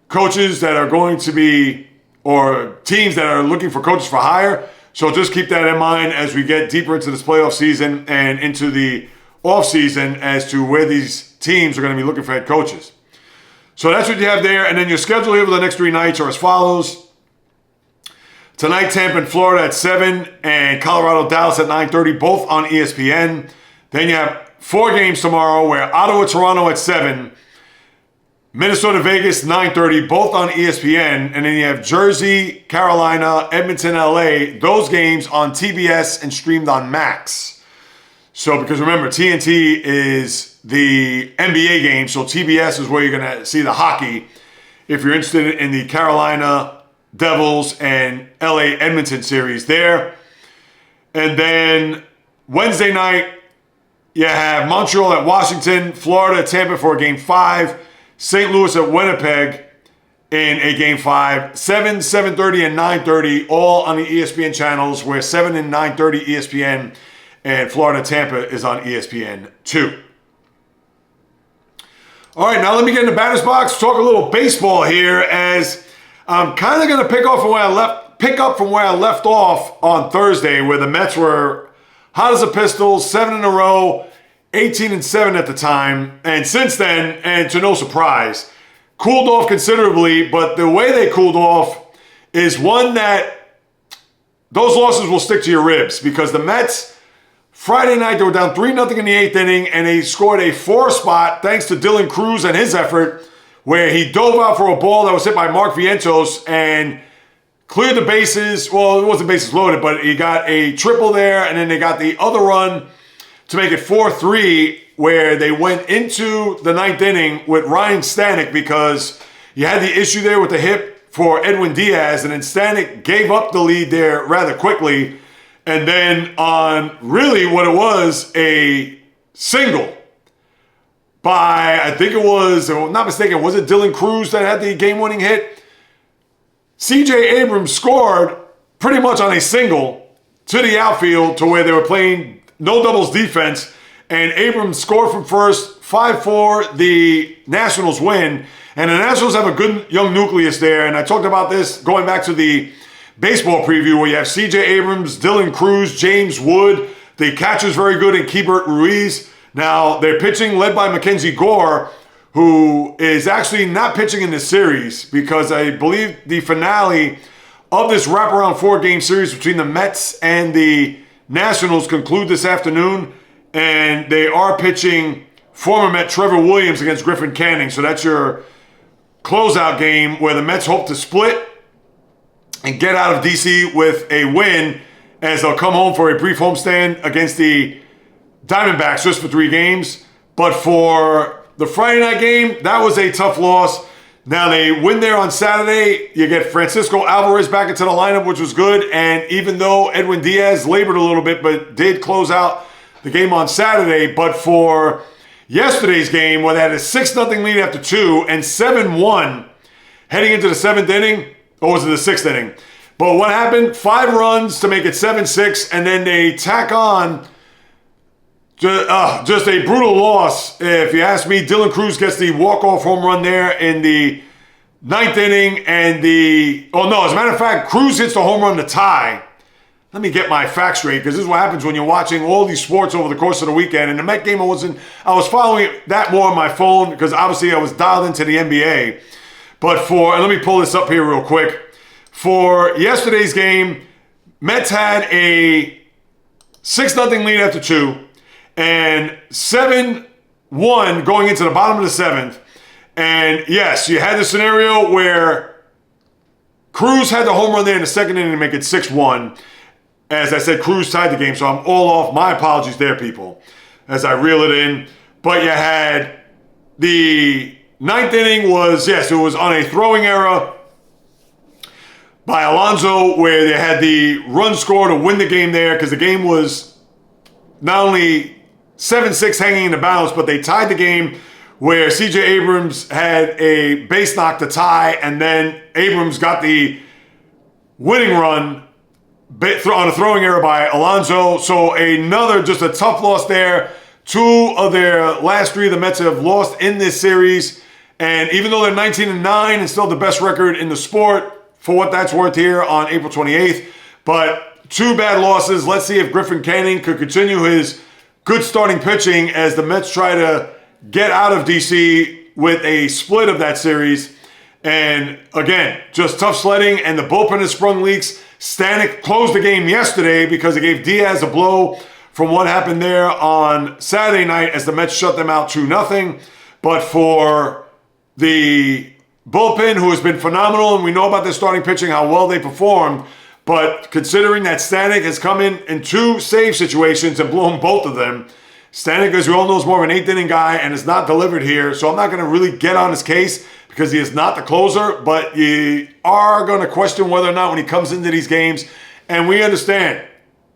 coaches that are going to be, or teams that are looking for coaches for hire. So just keep that in mind as we get deeper into this playoff season and into the offseason as to where these teams are going to be looking for head coaches. So that's what you have there. And then your schedule here for the next 3 nights are as follows. Tonight, Tampa and Florida at 7, and Colorado, Dallas at 9:30, both on ESPN. Then you have 4 games tomorrow where Ottawa, Toronto at 7, Minnesota, Vegas, 9:30, both on ESPN. And then you have Jersey, Carolina, Edmonton, LA, those games on TBS and streamed on Max. So, because remember, TNT is the NBA game, so TBS is where you're going to see the hockey. if you're interested in the Carolina Devils and LA Edmonton series there. And then Wednesday night, you have Montreal at Washington, Florida at Tampa for a Game 5, St. Louis at Winnipeg in a Game 5, 7, 7:30, and 9:30, all on the ESPN channels, where 7 and 9:30 ESPN and Florida Tampa is on ESPN 2. All right, now let me get in the batter's box, talk a little baseball here, as I'm kind of going to pick up from where I left off on Thursday, where the Mets were hot as a pistol, 7 in a row, 18-7 at the time, and since then, and to no surprise, cooled off considerably. But the way they cooled off is one that those losses will stick to your ribs, because the Mets, Friday night, they were down 3-0 in the 8th inning, and they scored a 4 spot thanks to Dylan Cruz and his effort, where he dove out for a ball that was hit by Mark Vientos and cleared the bases. Well, it wasn't bases loaded, but he got a triple there, and then they got the other run to make it 4-3, where they went into the 9th inning with Ryan Stanek, because you had the issue there with the hip for Edwin Diaz, and then Stanek gave up the lead there rather quickly. And then on really what it was, a single by, I think it was, if I'm not mistaken, was it Dylan Cruz that had the game-winning hit? C.J. Abrams scored pretty much on a single to the outfield, to where they were playing no doubles defense, and Abrams scored from first, 5-4, the Nationals win. And the Nationals have a good young nucleus there, and I talked about this going back to the baseball preview, where you have C.J. Abrams, Dylan Cruz, James Wood. The catcher's very good in Keibert Ruiz. Now, they're pitching led by Mackenzie Gore, who is actually not pitching in this series, because I believe the finale of this wraparound 4-game series between the Mets and the Nationals conclude this afternoon, and they are pitching former Met Trevor Williams against Griffin Canning. So that's your closeout game, where the Mets hope to split and get out of DC with a win, as they'll come home for a brief homestand against the Diamondbacks just for 3 games. But for the Friday night game, that was a tough loss. Now they win there on Saturday. You get Francisco Alvarez back into the lineup, which was good. And even though Edwin Diaz labored a little bit, but did close out the game on Saturday. But for yesterday's game, where they had a 6-0 lead after 2 and 7-1 heading into the 7th inning, or was it the 6th inning? But what happened? 5 runs to make it 7-6, and then they tack on just a brutal loss. If you ask me, Dylan Cruz gets the walk-off home run there in the 9th inning, and as a matter of fact, Cruz hits the home run to tie. Let me get my facts straight, because this is what happens when you're watching all these sports over the course of the weekend. And the Met game, I was following that more on my phone, because obviously I was dialed into the NBA. But and let me pull this up here real quick. For yesterday's game, Mets had a 6-0 lead after 2 and 7-1 going into the bottom of the 7th. And yes, you had the scenario where Cruz had the home run there in the 2nd inning to make it 6-1. As I said, Cruz tied the game, so I'm all off. My apologies there, people, as I reel it in. But you had the 9th inning was on a throwing error by Alonso, where they had the run score to win the game there, because the game was not only 7-6 hanging in the balance, but they tied the game, where C.J. Abrams had a base knock to tie, and then Abrams got the winning run on a throwing error by Alonso. So just a tough loss there. 2 of their last 3 the Mets have lost in this series. And even though they're 19-9 and still the best record in the sport, for what that's worth here on April 28th, but 2 bad losses. Let's see if Griffin Canning could continue his good starting pitching as the Mets try to get out of DC with a split of that series. And again, just tough sledding, and the bullpen has sprung leaks. Stanek closed the game yesterday because it gave Diaz a blow from what happened there on Saturday night as the Mets shut them out 2-0. But for the bullpen, who has been phenomenal, and we know about their starting pitching, how well they performed, but considering that Stanek has come in 2 save situations and blown both of them, Stanek, as we all know, is more of an eighth inning guy and is not delivered here. So I'm not going to really get on his case because he is not the closer. But you are going to question whether or not when he comes into these games, and we understand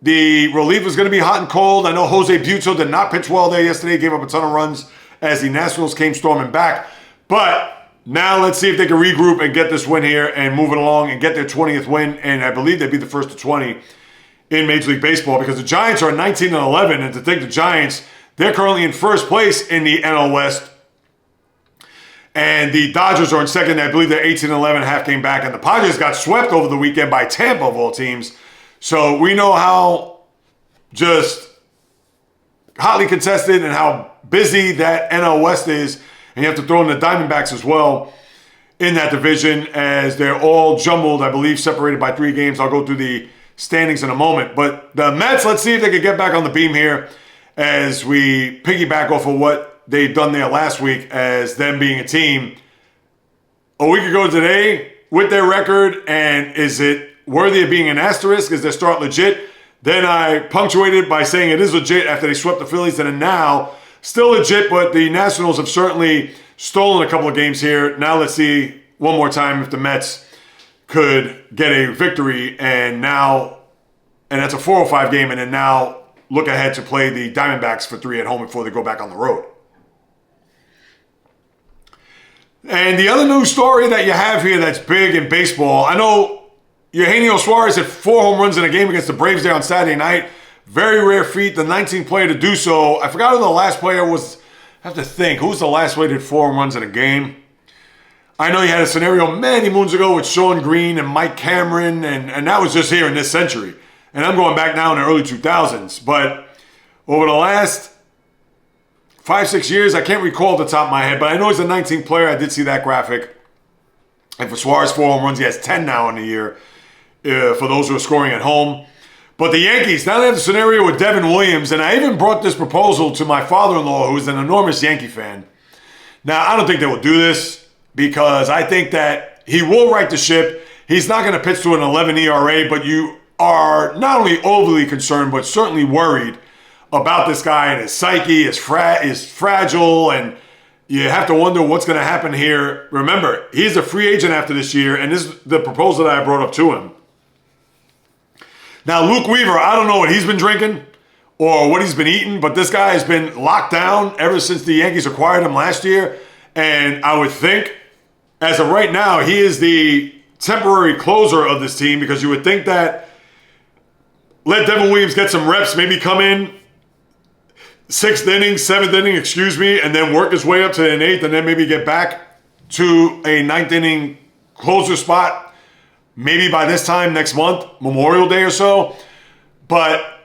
the relief is going to be hot and cold. I know Jose Butzo did not pitch well there yesterday, gave up a ton of runs as the Nationals came storming back. But now let's see if they can regroup and get this win here and move it along and get their 20th win. And I believe they'd be the first to 20 in Major League Baseball because the Giants are 19-11. And to think the Giants, they're currently in first place in the NL West. And the Dodgers are in second. I believe they're 18-11, half game back. And the Padres got swept over the weekend by Tampa, of all teams. So we know how just hotly contested and how busy that NL West is. And you have to throw in the Diamondbacks as well in that division as they're all jumbled, I believe, separated by 3 games. I'll go through the standings in a moment. But the Mets, let's see if they can get back on the beam here as we piggyback off of what they've done there last week as them being a team a week ago today with their record. And is it worthy of being an asterisk? Is their start legit? Then I punctuated by saying it is legit after they swept the Phillies. And then now, still legit, but the Nationals have certainly stolen a couple of games here. Now let's see one more time if the Mets could get a victory. And that's a 4-5 game. And then now look ahead to play the Diamondbacks for 3 at home before they go back on the road. And the other news story that you have here that's big in baseball, I know Eugenio Suarez hit 4 home runs in a game against the Braves there on Saturday night. Very rare feat, the 19th player to do so. I forgot who the last player was. I have to think. Who's the last player to hit 4 home runs in a game? I know you had a scenario many moons ago with Sean Green and Mike Cameron, and that was just here in this century. And I'm going back now in the early 2000s. But over the last 5-6 years, I can't recall at the top of my head, but I know he's the 19th player. I did see that graphic. And for Suarez, 4 home runs, he has 10 now in the year for those who are scoring at home. But the Yankees, now they have the scenario with Devin Williams, and I even brought this proposal to my father-in-law, who is an enormous Yankee fan. Now, I don't think they will do this because I think that he will right the ship. He's not going to pitch to an 11 ERA, but you are not only overly concerned, but certainly worried about this guy, and his psyche is fragile, and you have to wonder what's going to happen here. Remember, he's a free agent after this year, and this is the proposal that I brought up to him. Now, Luke Weaver, I don't know what he's been drinking or what he's been eating, but this guy has been locked down ever since the Yankees acquired him last year. And I would think, as of right now, he is the temporary closer of this team because you would think that let Devin Williams get some reps, maybe come in 7th inning, and then work his way up to an 8th, and then maybe get back to a 9th inning closer spot. Maybe by this time next month, Memorial Day or so. But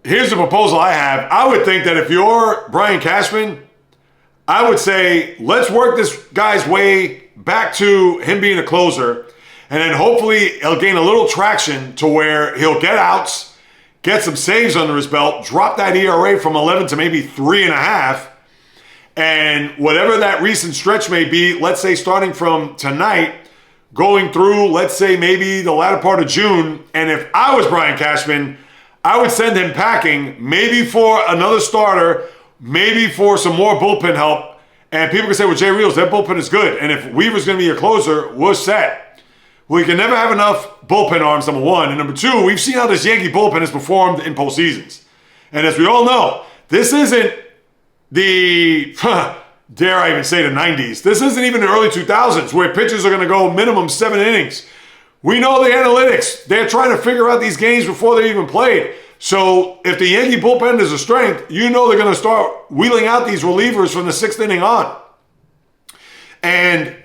here's the proposal I have. I would think that if you're Brian Cashman, I would say let's work this guy's way back to him being a closer. And then hopefully he'll gain a little traction to where he'll get outs, get some saves under his belt, drop that ERA from 11 to maybe 3.5. And whatever that recent stretch may be, let's say starting from tonight, going through, let's say, maybe the latter part of June. And if I was Brian Cashman, I would send him packing, maybe for another starter, maybe for some more bullpen help. And people can say, well, JAYREELZ, that bullpen is good. And if Weaver's going to be your closer, we're set. Well, you can never have enough bullpen arms, number one. And number two, we've seen how this Yankee bullpen has performed in postseasons. And as we all know, this isn't the... dare I even say the 90s. This isn't even the early 2000s where pitchers are going to go minimum 7 innings. We know the analytics. They're trying to figure out these games before they even played. So if the Yankee bullpen is a strength, you know they're going to start wheeling out these relievers from the 6th inning on. And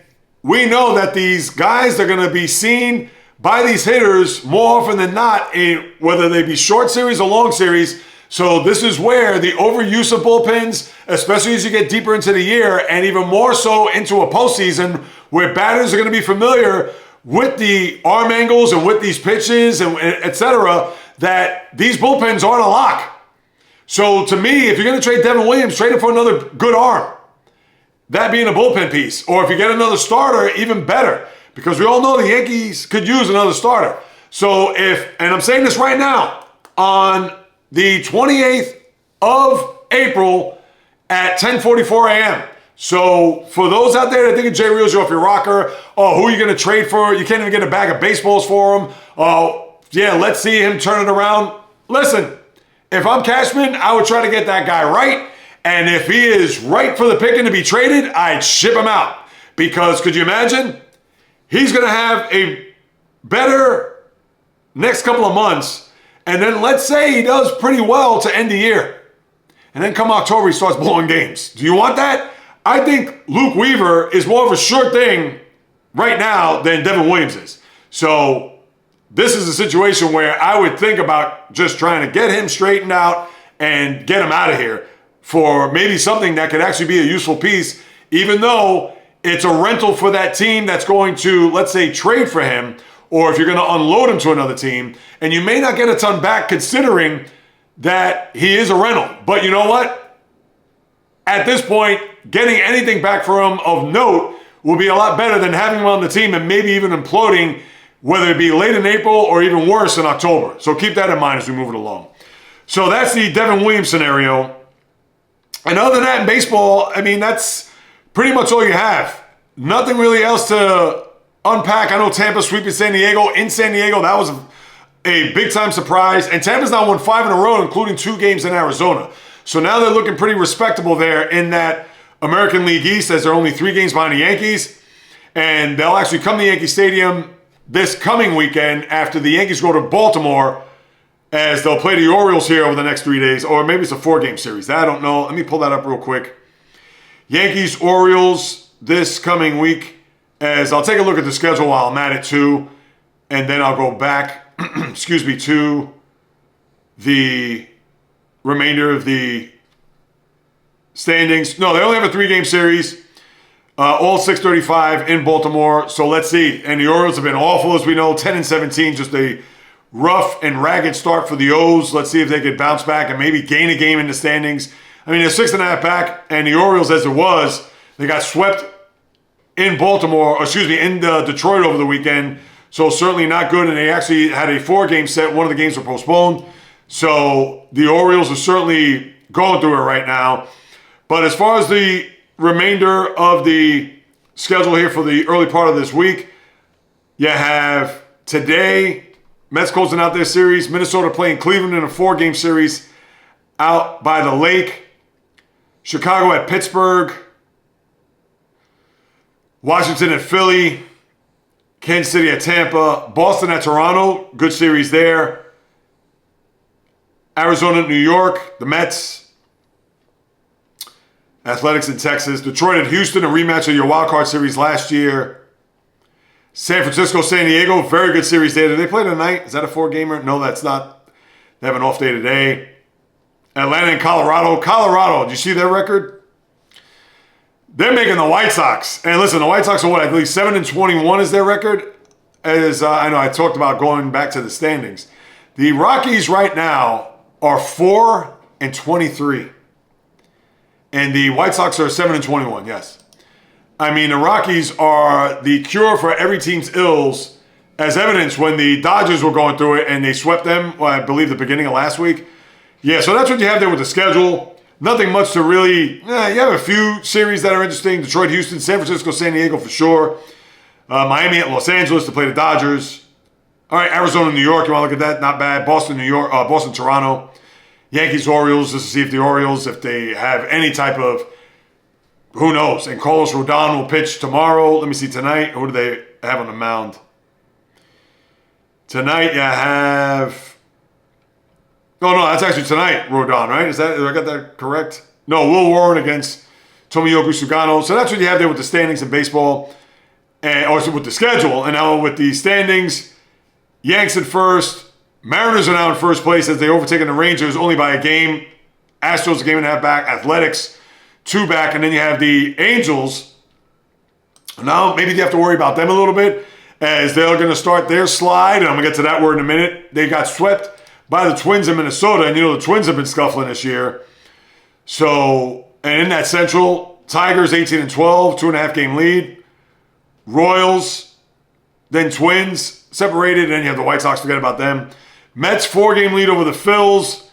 we know that these guys are going to be seen by these hitters more often than not, whether they be short series or long series. So this is where the overuse of bullpens, especially as you get deeper into the year, and even more so into a postseason, where batters are going to be familiar with the arm angles and with these pitches and et cetera, that these bullpens aren't a lock. So to me, if you're going to trade Devin Williams, trade him for another good arm. That being a bullpen piece. Or if you get another starter, even better. Because we all know the Yankees could use another starter. So and I'm saying this right now, on the 28th of April at 10:44 a.m. So for those out there that think of JAYREELZ, you're off your rocker. Oh, who are you going to trade for? You can't even get a bag of baseballs for him. Oh, yeah, let's see him turn it around. Listen, if I'm Cashman, I would try to get that guy right. And if he is right for the picking to be traded, I'd ship him out. Because could you imagine? He's going to have a better next couple of months. And then let's say he does pretty well to end the year. And then come October, he starts blowing games. Do you want that? I think Luke Weaver is more of a sure thing right now than Devin Williams is. So this is a situation where I would think about just trying to get him straightened out and get him out of here for maybe something that could actually be a useful piece, even though it's a rental for that team that's going to, let's say, trade for him, or if you're going to unload him to another team, and you may not get a ton back considering that he is a rental. But you know what? At this point, getting anything back for him of note will be a lot better than having him on the team and maybe even imploding, whether it be late in April or even worse in October. So keep that in mind as we move it along. So that's the Devin Williams scenario. And other than that, in baseball, I mean, that's pretty much all you have. Nothing really else to unpack. I know Tampa sweeping San Diego. In San Diego, that was a big-time surprise. And Tampa's now won 5 in a row, including 2 games in Arizona. So now they're looking pretty respectable there in that American League East, as they're only 3 games behind the Yankees. And they'll actually come to Yankee Stadium this coming weekend after the Yankees go to Baltimore, as they'll play the Orioles here over the next 3 days. Or maybe it's a 4-game series. I don't know. Let me pull that up real quick. Yankees, Orioles this coming week. As I'll take a look at the schedule while I'm at it too. And then I'll go back, to the remainder of the standings. No, they only have a 3-game series. All 6:35 in Baltimore. So let's see. And the Orioles have been awful, as we know. 10-17, just a rough and ragged start for the O's. Let's see if they could bounce back and maybe gain a game in the standings. I mean, they're 6.5 back, and the Orioles, as it was, they got swept in in Detroit over the weekend. So certainly not good, and they actually had a 4-game set. One of the games were postponed. So the Orioles are certainly going through it right now. But as far as the remainder of the schedule here for the early part of this week, you have today, Mets closing out their series. Minnesota playing Cleveland in a 4-game series out by the lake. Chicago at Pittsburgh. Washington at Philly. Kansas City at Tampa. Boston at Toronto. Good series there. Arizona at New York. The Mets. Athletics in Texas. Detroit at Houston. A rematch of your wildcard series last year. San Francisco, San Diego. Very good series there. Did they play tonight? Is that a 4-gamer? No, that's not. They have an off day today. Atlanta and Colorado. Colorado, do you see their record? They're making the White Sox. And listen, the White Sox are what? I believe 7-21 is their record. As I know I talked about going back to the standings. The Rockies right now are 4-23. And the White Sox are 7-21, yes. I mean, the Rockies are the cure for every team's ills, as evidenced when the Dodgers were going through it and they swept them, I believe, the beginning of last week. Yeah, so that's what you have there with the schedule. Nothing much to really... you have a few series that are interesting. Detroit, Houston, San Francisco, San Diego for sure. Miami at Los Angeles to play the Dodgers. All right, Arizona, New York. You want to look at that? Not bad. Boston, New York. Boston, Toronto. Yankees, Orioles. Just to see if the Orioles, if they have any type of... Who knows? And Carlos Rodon will pitch tomorrow. Let me see tonight. Who do they have on the mound? Tonight you have... Oh, no, that's actually tonight, Rodon, right? Did I got that correct? No, Will Warren against Tomoyoki Sugano. So that's what you have there with the standings in baseball. Or with the schedule. And now with the standings, Yanks at first. Mariners are now in first place as they overtaken the Rangers only by a game. Astros a game and a half back. Athletics 2 back. And then you have the Angels. Now maybe you have to worry about them a little bit as they're going to start their slide. And I'm going to get to that word in a minute. They got swept by the Twins in Minnesota. And you know the Twins have been scuffling this year. So, and in that Central, Tigers 18-12, 2.5 game lead. Royals, then Twins separated, and then you have the White Sox, forget about them. Mets 4-game lead over the Phils.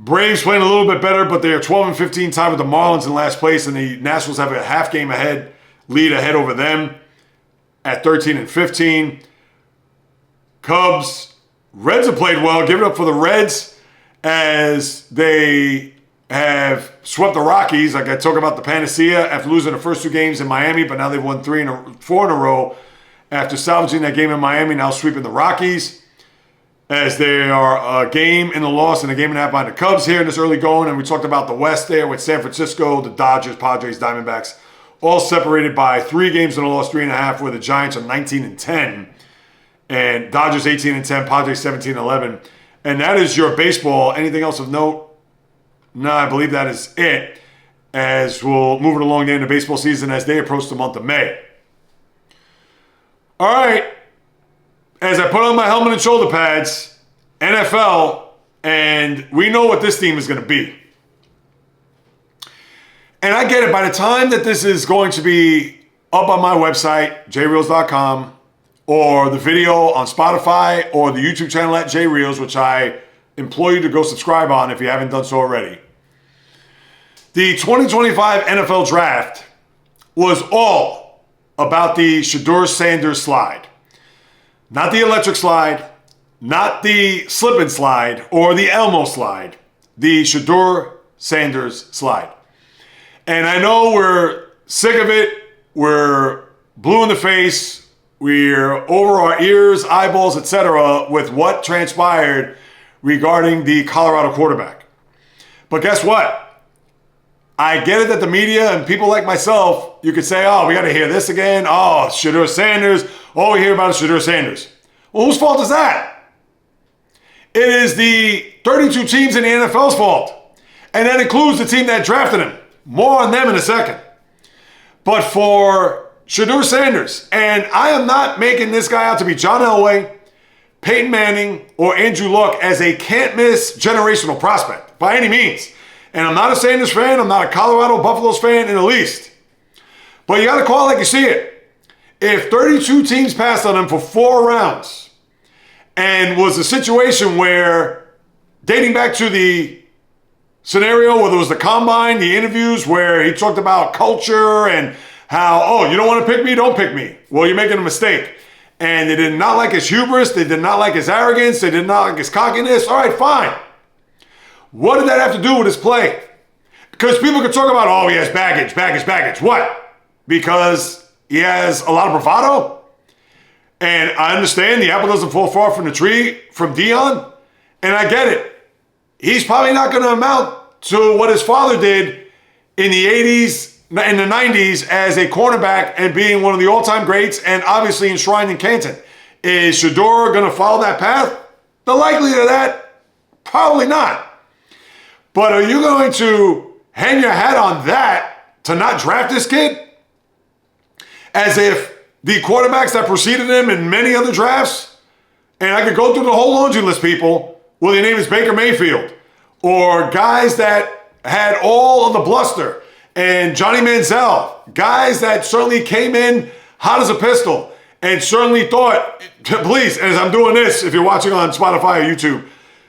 Braves playing a little bit better, but they are 12-15 tied with the Marlins in last place, and the Nationals have a half game lead ahead over them at 13-15. Cubs, Reds have played well. Give it up for the Reds as they have swept the Rockies. Like I talk about the panacea after losing the first 2 games in Miami, but now they've won 4 in a row after salvaging that game in Miami, now sweeping the Rockies, as they are a game in the loss and a game and a half behind the Cubs here in this early going. And we talked about the West there with San Francisco, the Dodgers, Padres, Diamondbacks, all separated by 3 games in a loss, 3.5, where the Giants are 19-10, and Dodgers 18-10, Padres 17-11. And that is your baseball. Anything else of note? No, I believe that is it, as we'll move it along the end of the baseball season as they approach the month of May. All right. As I put on my helmet and shoulder pads, NFL, and we know what this team is going to be. And I get it. By the time that this is going to be up on my website, JAYREELZ.com, or the video on Spotify, or the YouTube channel at JAYREELZ, which I implore you to go subscribe on if you haven't done so already. The 2025 NFL Draft was all about the Shedeur Sanders slide. Not the electric slide, not the slip and slide, or the Elmo slide. The Shedeur Sanders slide. And I know we're sick of it. We're blue in the face. We're over our ears, eyeballs, etc. with what transpired regarding the Colorado quarterback. But guess what? I get it that the media and people like myself, you could say, oh, we got to hear this again. Oh, Shedeur Sanders. All we hear about is Shedeur Sanders. Well, whose fault is that? It is the 32 teams in the NFL's fault. And that includes the team that drafted him. More on them in a second. But for Shedeur Sanders, and I am not making this guy out to be John Elway, Peyton Manning, or Andrew Luck as a can't-miss generational prospect by any means. And I'm not a Sanders fan. I'm not a Colorado Buffaloes fan in the least. But you got to call it like you see it. If 32 teams passed on him for 4 rounds and was a situation where, dating back to the scenario where there was the combine, the interviews where he talked about culture and how, oh, you don't want to pick me? Don't pick me. Well, you're making a mistake. And they did not like his hubris. They did not like his arrogance. They did not like his cockiness. All right, fine. What did that have to do with his play? Because people could talk about, oh, he has baggage. What? Because he has a lot of bravado? And I understand the apple doesn't fall far from the tree from Deion. And I get it. He's probably not going to amount to what his father did in the 80s, in the 90s as a cornerback and being one of the all-time greats and obviously enshrined in Canton. Is Shedeur going to follow that path? The likelihood of that, probably not. But are you going to hang your hat on that to not draft this kid? As if the quarterbacks that preceded him in many other drafts, and I could go through the whole laundry list, people, well, your name is Baker Mayfield, or guys that had all of the bluster, and Johnny Manziel, guys that certainly came in hot as a pistol, and certainly thought, please, as I'm doing this, if you're watching on Spotify or YouTube,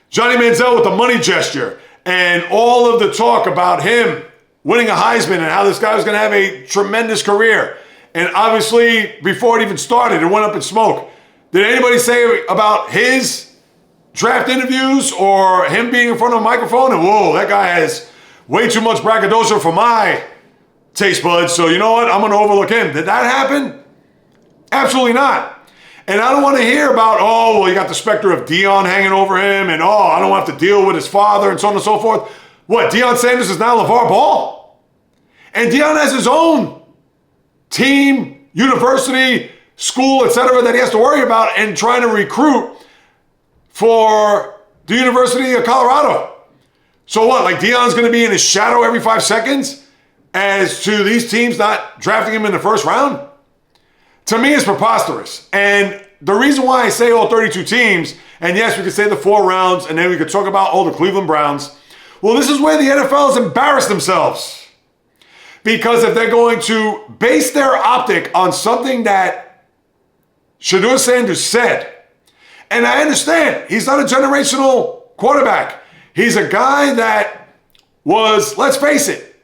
Johnny Manziel with the money gesture, and all of the talk about him winning a Heisman and how this guy was going to have a tremendous career. And obviously, before it even started, it went up in smoke. Did anybody say about his draft interviews or him being in front of a microphone? And whoa, that guy has way too much braggadocio for my taste buds. So you know what? I'm going to overlook him. Did that happen? Absolutely not. And I don't want to hear about, oh, well, you got the specter of Deion hanging over him, and oh, I don't have to deal with his father, and so on and so forth. What, Deion Sanders is now LeVar Ball? And Deion has his own team, university, school, etc., that he has to worry about and trying to recruit for the University of Colorado. So what, like Deion's going to be in his shadow every 5 seconds as to these teams not drafting him in the first round? To me, it's preposterous. And the reason why I say all 32 teams, and yes, we could say the 4 rounds, and then we could talk about all the Cleveland Browns. Well, this is where the NFL has embarrassed themselves. Because if they're going to base their optic on something that Shedeur Sanders said, and I understand, he's not a generational quarterback. He's a guy that was, let's face it,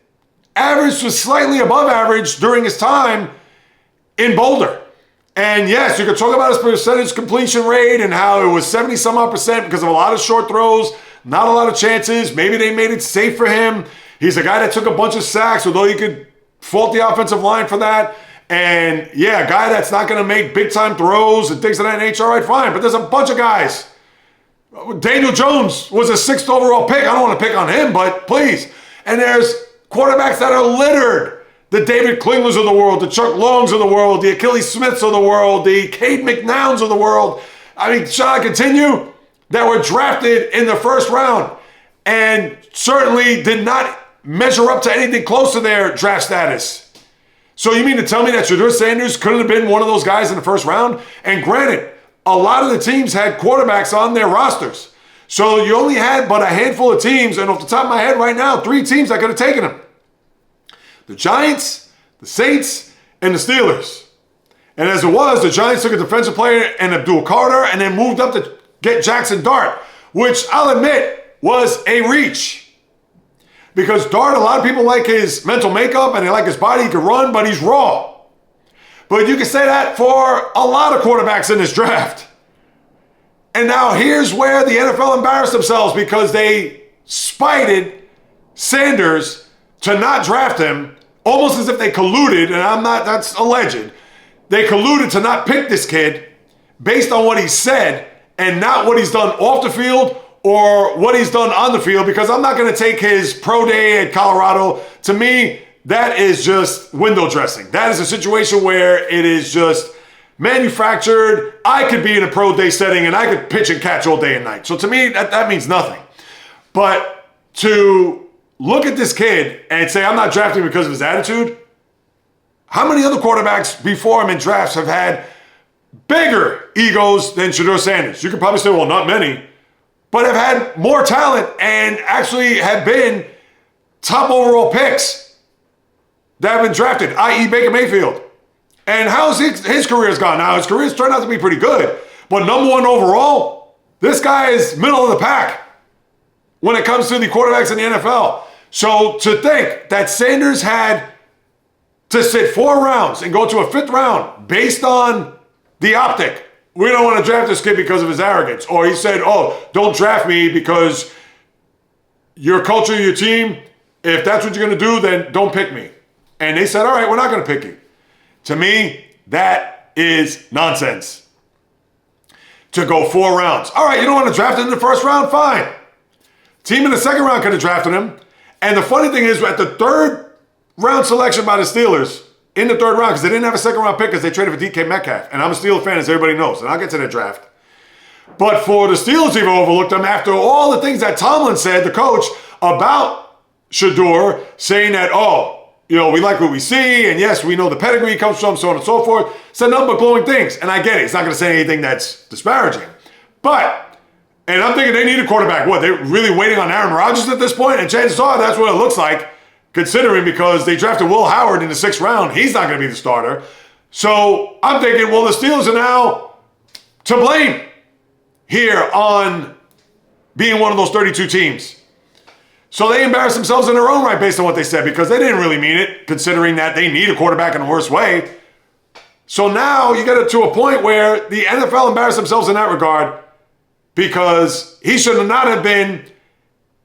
average was slightly above average during his time in Boulder. And yes, you could talk about his percentage completion rate and how it was 70-some-odd% because of a lot of short throws, not a lot of chances. Maybe they made it safe for him. He's a guy that took a bunch of sacks, although you could fault the offensive line for that. And yeah, a guy that's not going to make big-time throws and things of that nature. All right, fine. But there's a bunch of guys. Daniel Jones was a 6th overall pick. I don't want to pick on him, but please. And there's quarterbacks that are littered. The David Klinglers of the world, the Chuck Longs of the world, the Achilles Smiths of the world, the Cade McNowns of the world. I mean, shall I continue? That were drafted in the first round and certainly did not measure up to anything close to their draft status. So you mean to tell me that Shedeur Sanders couldn't have been one of those guys in the first round? And granted, a lot of the teams had quarterbacks on their rosters. So you only had but a handful of teams, and off the top of my head right now, 3 teams that could have taken him. The Giants, the Saints, and the Steelers. And as it was, the Giants took a defensive player and Abdul Carter and then moved up to get Jackson Dart, which I'll admit was a reach. Because Dart, a lot of people like his mental makeup and they like his body. He can run, but he's raw. But you can say that for a lot of quarterbacks in this draft. And now here's where the NFL embarrassed themselves because they spited Sanders to not draft him, almost as if they colluded, and that's alleged. They colluded to not pick this kid based on what he said and not what he's done off the field or what he's done on the field, because I'm not going to take his pro day at Colorado. To me, that is just window dressing. That is a situation where it is just manufactured. I could be in a pro day setting and I could pitch and catch all day and night. So to me, that means nothing. But to look at this kid and say, I'm not drafting because of his attitude. How many other quarterbacks before him in drafts have had bigger egos than Shedeur Sanders? You could probably say, well, not many, but have had more talent and actually have been top overall picks that have been drafted, i.e. Baker Mayfield. And how's his career's gone now? His career's turned out to be pretty good, but number 1 overall, this guy is middle of the pack when it comes to the quarterbacks in the NFL. So to think that Sanders had to sit 4 rounds and go to a 5th round based on the optic, we don't want to draft this kid because of his arrogance. Or he said, oh, don't draft me because your culture, your team, if that's what you're going to do, then don't pick me. And they said, all right, we're not going to pick you. To me, that is nonsense. To go 4 rounds. All right, you don't want to draft him in the first round? Fine. Team in the second round could have drafted him. And the funny thing is, at the 3rd round selection by the Steelers, in the 3rd round, because they didn't have a 2nd round pick because they traded for DK Metcalf. And I'm a Steelers fan, as everybody knows, and I'll get to the draft. But for the Steelers to even overlook them after all the things that Tomlin said, the coach, about Shedeur, saying that, oh, you know, we like what we see, and yes, we know the pedigree he comes from, so on and so forth, said nothing but glowing things. And I get it. He's not going to say anything that's disparaging. But, and I'm thinking they need a quarterback. What, they're really waiting on Aaron Rodgers at this point? And chances are that's what it looks like, considering because they drafted Will Howard in the 6th round. He's not going to be the starter. So I'm thinking, well, the Steelers are now to blame here on being one of those 32 teams. So they embarrassed themselves in their own right based on what they said, because they didn't really mean it, considering that they need a quarterback in the worst way. So now you get it to a point where the NFL embarrassed themselves in that regard, because he should not have been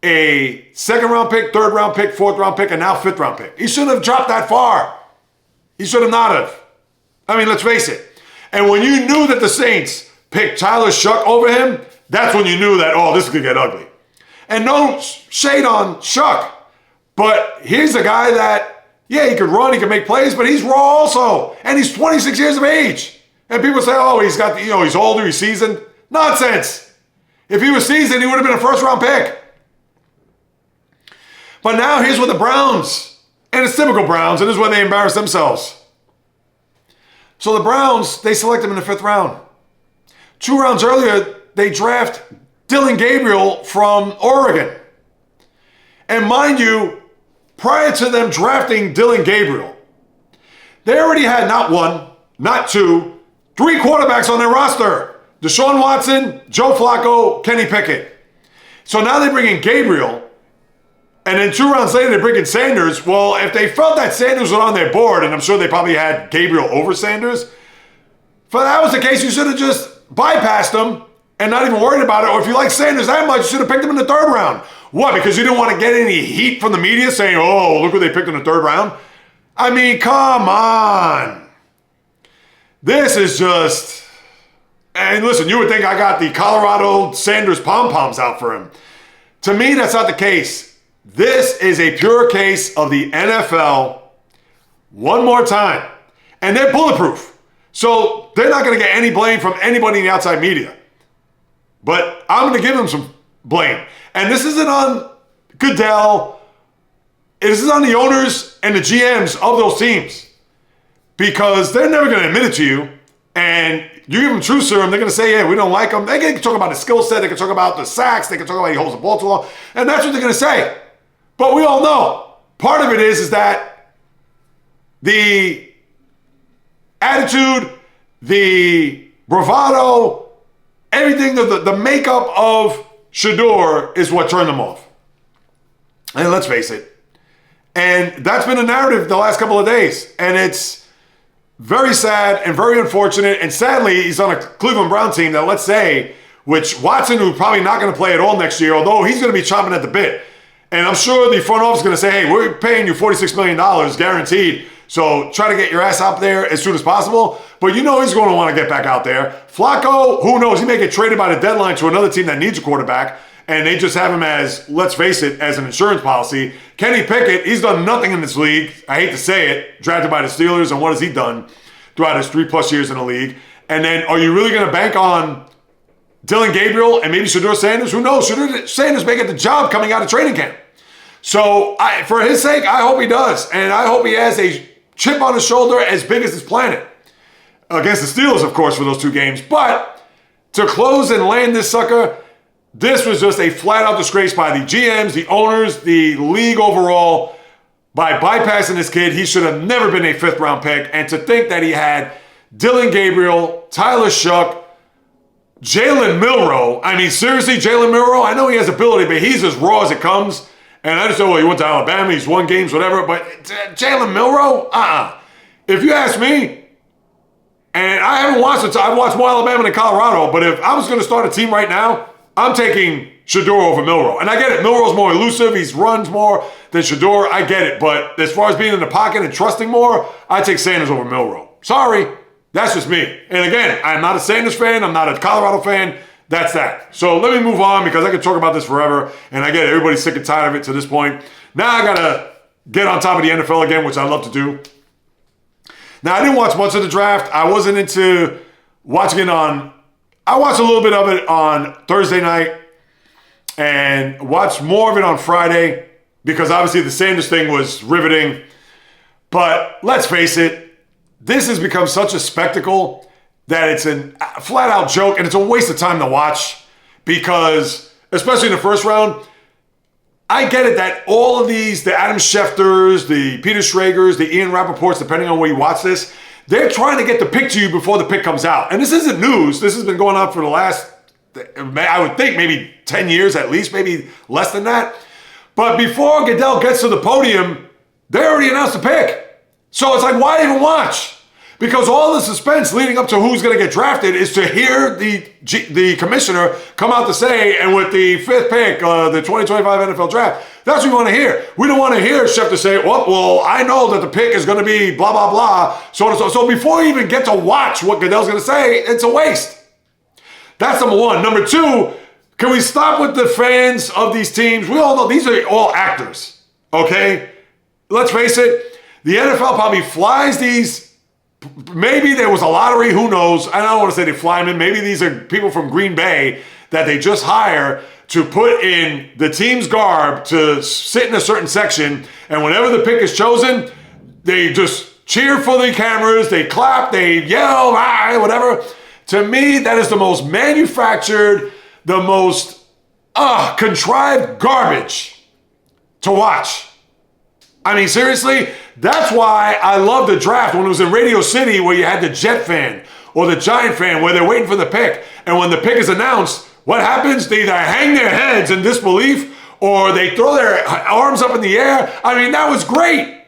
a 2nd round pick, 3rd round pick, 4th round pick, and now 5th round pick. He shouldn't have dropped that far. He should have not have. I mean, let's face it. And when you knew that the Saints picked Tyler Shuck over him, that's when you knew that, oh, this could get ugly. And no shade on Shuck, but here's a guy that, yeah, he could run, he can make plays, but he's raw also. And he's 26 years of age. And people say, oh, he's got, he's older, he's seasoned. Nonsense. If he was seasoned, he would have been a 1st round pick. But now here's with the Browns. And it's typical Browns, and this is where they embarrass themselves. So the Browns, they select him in the 5th round. 2 rounds earlier, they draft Dylan Gabriel from Oregon. And mind you, prior to them drafting Dylan Gabriel, they already had not 1, not 2, 3 quarterbacks on their roster. Deshaun Watson, Joe Flacco, Kenny Pickett. So now they bring in Gabriel, and then 2 rounds later they bring in Sanders. Well, if they felt that Sanders was on their board, and I'm sure they probably had Gabriel over Sanders, if that was the case, you should have just bypassed him and not even worried about it. Or if you like Sanders that much, you should have picked him in the 3rd round. What, because you didn't want to get any heat from the media saying, oh, look who they picked in the 3rd round? I mean, come on. This is just... And listen, you would think I got the Colorado Sanders pom-poms out for him. To me, that's not the case. This is a pure case of the NFL one more time. And they're bulletproof. So they're not going to get any blame from anybody in the outside media. But I'm going to give them some blame. And this isn't on Goodell. This is on the owners and the GMs of those teams. Because they're never going to admit it to you. And you give them truth serum, they're going to say, yeah, we don't like him. They can talk about his skill set. They can talk about the sacks. They can talk about he holds the ball too long. And that's what they're going to say. But we all know. Part of it is that the attitude, the bravado, everything, the makeup of Shedeur is what turned them off. And let's face it. And that's been a narrative the last couple of days. And it's very sad and very unfortunate. And sadly, he's on a Cleveland Brown team that, let's say, which Watson, who's probably not going to play at all next year, although he's going to be chomping at the bit. And I'm sure the front office is going to say, hey, we're paying you $46 million guaranteed. So try to get your ass out there as soon as possible. But you know he's going to want to get back out there. Flacco, who knows? He may get traded by the deadline to another team that needs a quarterback. And they just have him as, let's face it, as an insurance policy. Kenny Pickett, he's done nothing in this league. I hate to say it. Drafted by the Steelers. And what has he done throughout his 3+ years in the league? And then are you really going to bank on Dylan Gabriel and maybe Shedeur Sanders? Who knows? Shedeur Sanders may get the job coming out of training camp. So for his sake, I hope he does. And I hope he has a chip on his shoulder as big as this planet. Against the Steelers, of course, for those 2 games. But to close and land this sucker, this was just a flat-out disgrace by the GMs, the owners, the league overall. By bypassing this kid, he should have never been a 5th-round pick. And to think that he had Dylan Gabriel, Tyler Shuck, Jalen Milroe. I mean, seriously, Jalen Milroe? I know he has ability, but he's as raw as it comes. And I just know, well, he went to Alabama, he's won games, whatever. But Jalen Milroe? If you ask me, and I haven't watched it, I've watched more Alabama than Colorado, but if I was going to start a team right now, I'm taking Shedeur over Milroe. And I get it, Milroe's more elusive, he runs more than Shedeur, I get it. But as far as being in the pocket and trusting more, I take Sanders over Milroe. Sorry, that's just me. And again, I'm not a Sanders fan, I'm not a Colorado fan. That's that. So let me move on because I could talk about this forever. And I get it, everybody's sick and tired of it to this point. Now I got to get on top of the NFL again, which I love to do. Now, I didn't watch much of the draft. I wasn't into watching it on... I watched a little bit of it on Thursday night and watched more of it on Friday because obviously the Sanders thing was riveting. But let's face it, this has become such a spectacle that it's a flat-out joke and it's a waste of time to watch because, especially in the first round, I get it that all of these, the Adam Schefters, the Peter Schrager's, the Ian Rappaports, depending on where you watch this, they're trying to get the pick to you before the pick comes out. And this isn't news. This has been going on for the last, I would think, maybe 10 years at least, maybe less than that. But before Goodell gets to the podium, they already announced the pick. So it's like, why even watch? Because all the suspense leading up to who's going to get drafted is to hear the commissioner come out to say, and with the 5th pick, the 2025 NFL draft, that's what we want to hear. We don't want to hear Schefter say, well, I know that the pick is going to be blah, blah, blah, so on and so. So before you even get to watch what Goodell's going to say, it's a waste. That's number one. Number two, can we stop with the fans of these teams? We all know these are all actors, okay? Let's face it, the NFL probably flies these. Maybe there was a lottery, who knows? I don't want to say they fly them in. Maybe these are people from Green Bay that they just hire to put in the team's garb to sit in a certain section. And whenever the pick is chosen, they just cheer for the cameras, they clap, they yell, whatever. To me, that is the most manufactured, the most contrived garbage to watch. I mean, seriously, that's why I love the draft when it was in Radio City where you had the Jet fan or the Giant fan where they're waiting for the pick. And when the pick is announced, what happens? They either hang their heads in disbelief or they throw their arms up in the air. I mean, that was great.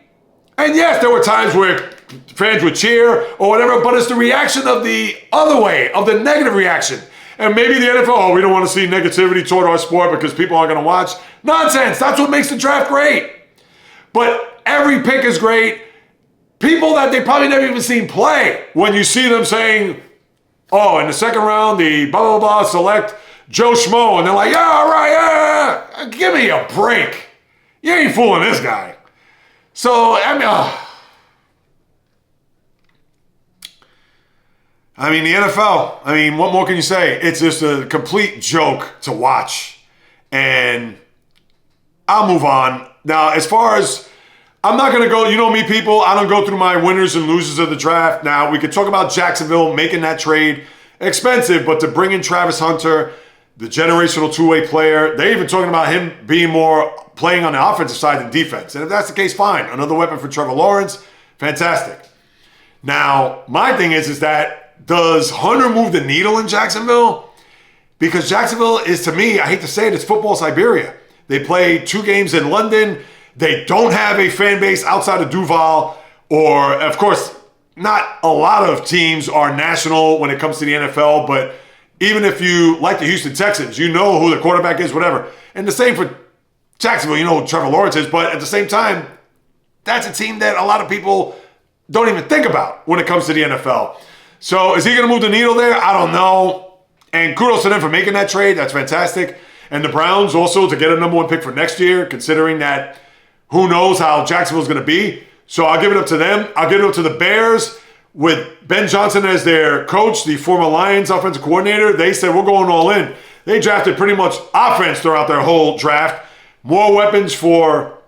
And yes, there were times where fans would cheer or whatever, but it's the reaction of the other way, of the negative reaction. And maybe the NFL, we don't want to see negativity toward our sport because people aren't going to watch. Nonsense. That's what makes the draft great. But every pick is great. People that they probably never even seen play, when you see them saying, oh, in the second round, the blah, blah, blah, select Joe Schmo. And they're like, yeah, all right, yeah. Give me a break. You ain't fooling this guy. So, I mean, the NFL, what more can you say? It's just a complete joke to watch. And I'll move on. Now, as far as, I'm not going to go, you know me, people, I don't go through my winners and losers of the draft. Now, we could talk about Jacksonville making that trade. Expensive, but to bring in Travis Hunter, the generational two-way player, they're even talking about him being more playing on the offensive side than defense. And if that's the case, fine. Another weapon for Trevor Lawrence, fantastic. Now, my thing is that does Hunter move the needle in Jacksonville? Because Jacksonville is, to me, I hate to say it, it's football Siberia. They play 2 games in London. They don't have a fan base outside of Duval, or, of course, not a lot of teams are national when it comes to the NFL, but even if you like the Houston Texans, you know who the quarterback is, whatever. And the same for Jacksonville, you know who Trevor Lawrence is, but at the same time, that's a team that a lot of people don't even think about when it comes to the NFL. So is he going to move the needle there? I don't know. And kudos to them for making that trade. That's fantastic. And the Browns also to get a number 1 pick for next year, considering that who knows how Jacksonville's going to be. So I'll give it up to them. I'll give it up to the Bears with Ben Johnson as their coach, the former Lions offensive coordinator. They said, we're going all in. They drafted pretty much offense throughout their whole draft. More weapons for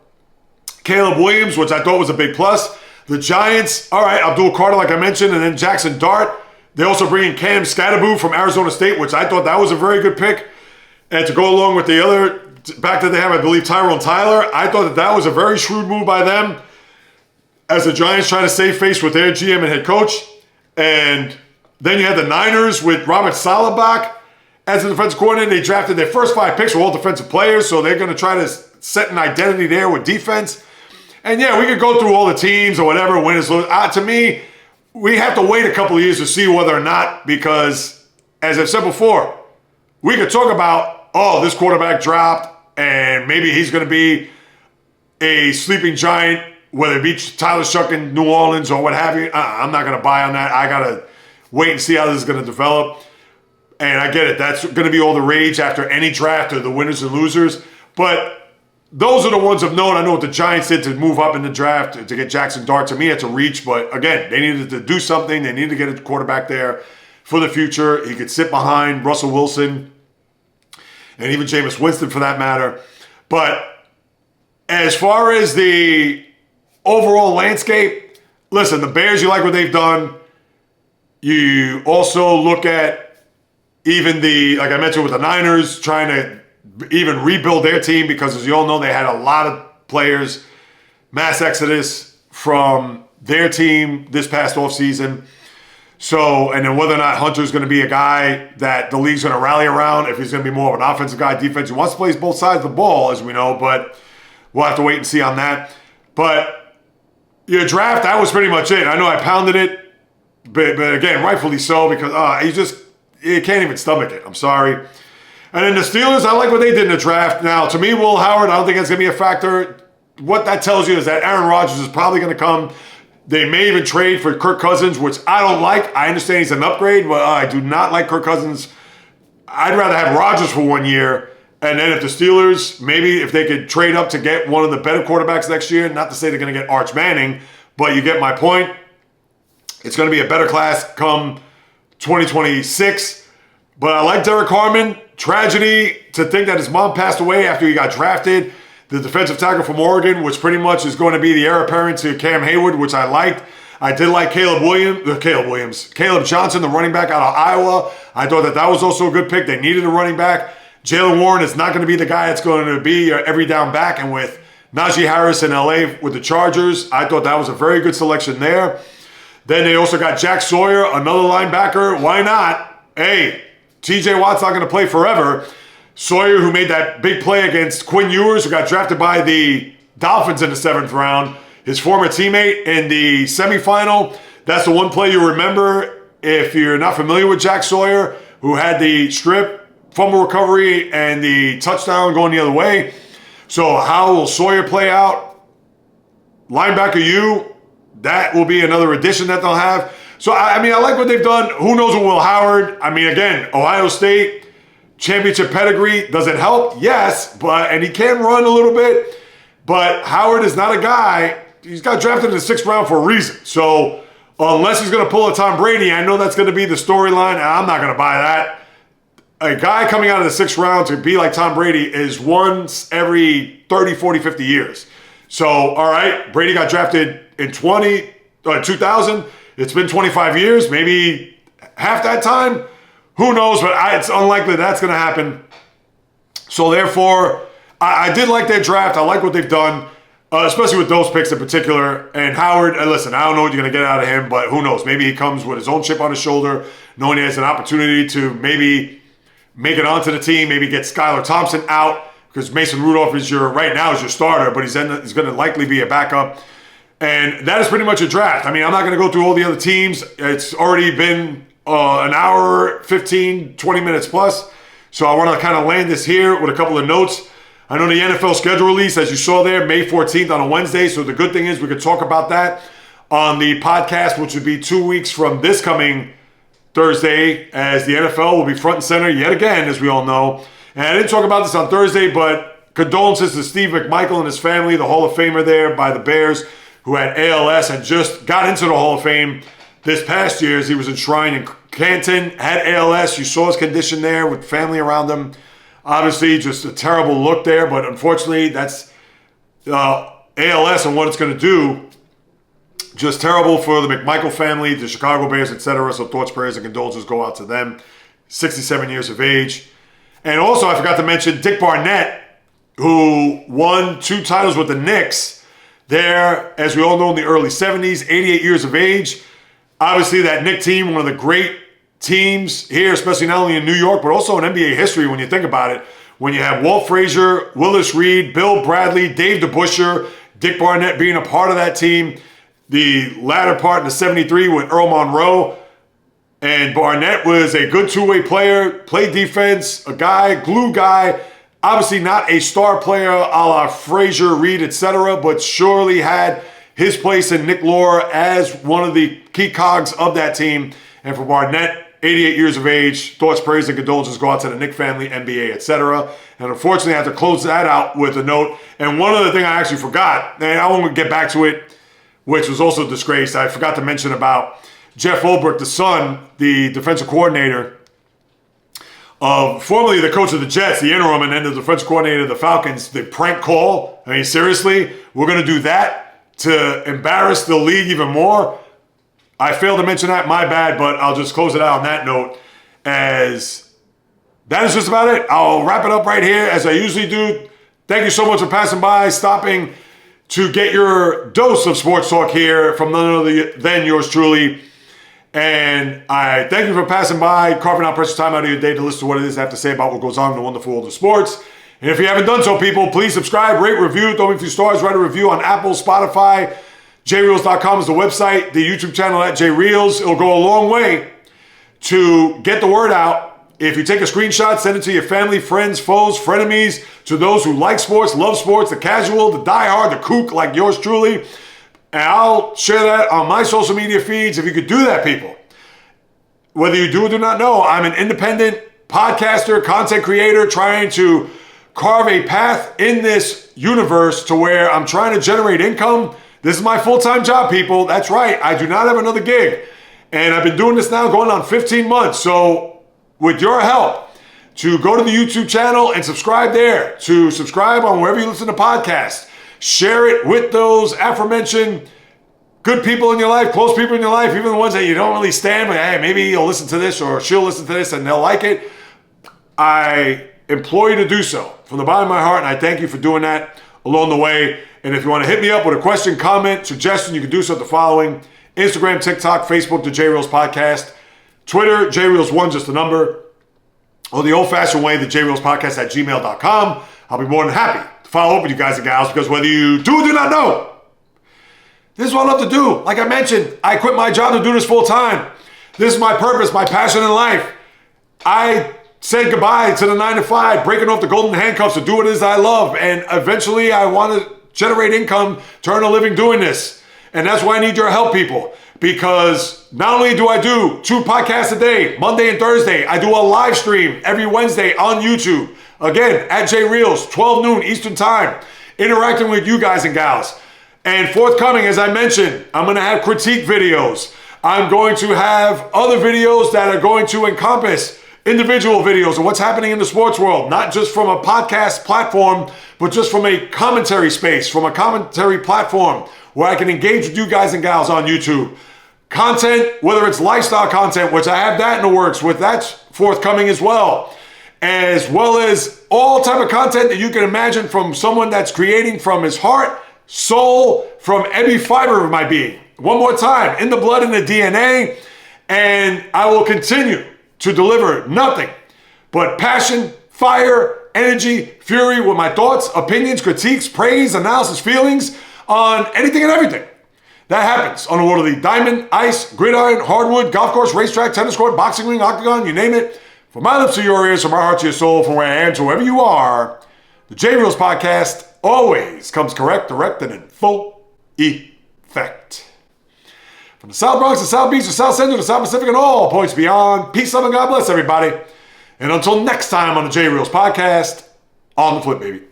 Caleb Williams, which I thought was a big plus. The Giants, all right, Abdul Carter, like I mentioned, and then Jackson Dart. They also bring in Cam Scatterboo from Arizona State, which I thought that was a very good pick. And to go along with the other back that they have, I believe, Tyrone Tyler, I thought that was a very shrewd move by them as the Giants try to save face with their GM and head coach. And then you had the Niners with Robert Saleh as the defensive coordinator. They drafted their first 5 picks were all defensive players, so they're going to try to set an identity there with defense. And yeah, we could go through all the teams or whatever, winners, losers. To me, we have to wait a couple of years to see whether or not, because as I've said before, we could talk about, oh, this quarterback dropped and maybe he's going to be a sleeping giant, whether it be Tyler Shuck in New Orleans or what have you. I'm not going to buy on that. I got to wait and see how this is going to develop. And I get it. That's going to be all the rage after any draft or the winners and losers. But those are the ones of note. I know what the Giants did to move up in the draft to get Jackson Dart. To me, it's a reach. But again, they needed to do something. They needed to get a quarterback there for the future. He could sit behind Russell Wilson and even Jameis Winston for that matter. But as far as the overall landscape, listen, the Bears, you like what they've done. You also look at even like I mentioned with the Niners, trying to even rebuild their team because, as you all know, they had a lot of players, mass exodus from their team this past offseason. So, and then whether or not Hunter's going to be a guy that the league's going to rally around, if he's going to be more of an offensive guy, defense. He wants to play both sides of the ball, as we know, but we'll have to wait and see on that. But your draft, that was pretty much it. I know I pounded it, but again, rightfully so, because you can't even stomach it. I'm sorry. And then the Steelers, I like what they did in the draft. Now, to me, Will Howard, I don't think that's going to be a factor. What that tells you is that Aaron Rodgers is probably going to come. They may even trade for Kirk Cousins, which I don't like. I understand he's an upgrade, but I do not like Kirk Cousins. I'd rather have Rodgers for 1 year. And then if the Steelers, maybe if they could trade up to get one of the better quarterbacks next year, not to say they're going to get Arch Manning, but you get my point. It's going to be a better class come 2026. But I like Derek Harmon. Tragedy to think that his mom passed away after he got drafted. The defensive tackle from Oregon, which pretty much is going to be the heir apparent to Cam Hayward, which I liked. I did like Caleb Johnson, the running back out of Iowa. I thought that was also a good pick. They needed a running back. Jalen Warren is not going to be the guy that's going to be your every down back. And with Najee Harris in LA with the Chargers, I thought that was a very good selection there. Then they also got Jack Sawyer, another linebacker. Why not? Hey, TJ Watt's not going to play forever. Sawyer, who made that big play against Quinn Ewers, who got drafted by the Dolphins in the 7th round, his former teammate in the semifinal. That's the one play you remember if you're not familiar with Jack Sawyer, who had the strip, fumble recovery, and the touchdown going the other way. So how will Sawyer play out? Linebacker U, that will be another addition that they'll have. So, I mean, I like what they've done. Who knows with Will Howard? I mean, again, Ohio State, championship pedigree. Does it help? Yes, and he can run a little bit. But Howard is not a guy. He's got drafted in the 6th round for a reason. So unless he's going to pull a Tom Brady, I know that's going to be the storyline, and I'm not going to buy that. A guy coming out of the 6th round to be like Tom Brady is once every 30, 40, 50 years. So, all right, Brady got drafted in 2000. It's been 25 years, maybe half that time. Who knows, but it's unlikely that's going to happen. So, therefore, I did like their draft. I like what they've done, especially with those picks in particular. And Howard, listen, I don't know what you're going to get out of him, but who knows? Maybe he comes with his own chip on his shoulder, knowing he has an opportunity to maybe make it onto the team, maybe get Skylar Thompson out, because Mason Rudolph is right now is your starter, but he's going to likely be a backup. And that is pretty much a draft. I mean, I'm not going to go through all the other teams. It's already been an hour, 15, 20 minutes plus. So I want to kind of land this here with a couple of notes. I know the NFL schedule release, as you saw there, May 14th on a Wednesday. So the good thing is we could talk about that on the podcast, which would be 2 weeks from this coming Thursday, as the NFL will be front and center yet again, as we all know. And I didn't talk about this on Thursday, but condolences to Steve McMichael and his family, the Hall of Famer there by the Bears, who had ALS and just got into the Hall of Fame this past year as he was enshrined in Canton, had ALS. You saw his condition there with family around him. Obviously, just a terrible look there, but unfortunately, that's ALS and what it's going to do. Just terrible for the McMichael family, the Chicago Bears, etc. So thoughts, prayers, and condolences go out to them. 67 years of age. And also, I forgot to mention Dick Barnett, who won 2 titles with the Knicks there, as we all know, in the early 70s, 88 years of age. Obviously, that Knick team, one of the great teams here, especially not only in New York, but also in NBA history when you think about it. When you have Walt Frazier, Willis Reed, Bill Bradley, Dave DeBusschere, Dick Barnett being a part of that team. The latter part in the 73 with Earl Monroe. And Barnett was a good two-way player, played defense, a guy, glue guy. Obviously not a star player a la Frazier, Reed, etc., but surely had his place in Nick Lore as one of the key cogs of that team. And for Barnett, 88 years of age, thoughts, prayers, and condolences go out to the Knick family, NBA, etc. And unfortunately, I have to close that out with a note. And one other thing I actually forgot, and I won't get back to it, which was also a disgrace. I forgot to mention about Jeff Ulbrich, the son, the defensive coordinator, formerly the coach of the Jets, the interim, and then the defensive coordinator of the Falcons, the prank call. I mean, seriously, we're going to do that to embarrass the league even more? I failed to mention that, my bad, but I'll just close it out on that note, as that is just about it. I'll wrap it up right here, as I usually do. Thank you so much for passing by, stopping to get your dose of sports talk here from none other than yours truly. And I thank you for passing by, carving out precious time out of your day to listen to what it is I have to say about what goes on in the wonderful world of sports. And if you haven't done so, people, please subscribe, rate, review, throw me a few stars, write a review on Apple, Spotify. JAYREELZ.com is the website, the YouTube channel at JAYREELZ. It'll go a long way to get the word out. If you take a screenshot, send it to your family, friends, foes, frenemies, to those who like sports, love sports, the casual, the diehard, the kook like yours truly. And I'll share that on my social media feeds. If you could do that, people. Whether you do or do not know, I'm an independent podcaster, content creator, trying to carve a path in this universe to where I'm trying to generate income. This is my full-time job, people. That's right. I do not have another gig. And I've been doing this now going on 15 months. So with your help, to go to the YouTube channel and subscribe there, to subscribe on wherever you listen to podcasts, share it with those aforementioned good people in your life, close people in your life, even the ones that you don't really stand, but hey, maybe you'll listen to this or she'll listen to this and they'll like it. I implore you to do so from the bottom of my heart, and I thank you for doing that along the way. And if you want to hit me up with a question, comment, suggestion, you can do so at the following: Instagram, TikTok, Facebook, the JAYREELZ Podcast, Twitter, JAYREELZ1, just a number. or the old-fashioned way, the JAYREELZ at gmail.com. I'll be more than happy to follow up with you guys and gals, because whether you do or do not know, this is what I love to do. Like I mentioned, I quit my job to do this full time. This is my purpose, my passion in life. I said goodbye to the 9 to 5, breaking off the golden handcuffs to do what it is I love. And eventually I want to generate income, to earn a living doing this. And that's why I need your help, people. Because not only do I do 2 podcasts a day, Monday and Thursday, I do a live stream every Wednesday on YouTube. Again, at JAYREELZ, 12 noon Eastern time, interacting with you guys and gals. And forthcoming, as I mentioned, I'm going to have critique videos. I'm going to have other videos that are going to encompass individual videos of what's happening in the sports world, not just from a podcast platform, but just from a commentary space, from a commentary platform where I can engage with you guys and gals on YouTube. Content, whether it's lifestyle content, which I have that in the works with, that's forthcoming as well as all type of content that you can imagine from someone that's creating from his heart, soul, from every fiber of my being. One more time, in the blood and the DNA, and I will continue to deliver nothing but passion, fire, energy, fury with my thoughts, opinions, critiques, praise, analysis, feelings on anything and everything that happens on the world of the diamond, ice, gridiron, hardwood, golf course, racetrack, tennis court, boxing ring, octagon, you name it. From my lips to your ears, from my heart to your soul, from where I am to wherever you are, the JAYREELZ podcast always comes correct, direct, and in full effect. From the South Bronx, the South Beach, the South Central, the South Pacific, and all points beyond, peace, love, and God bless everybody. And until next time on the JAYREELZ podcast, on the flip, baby.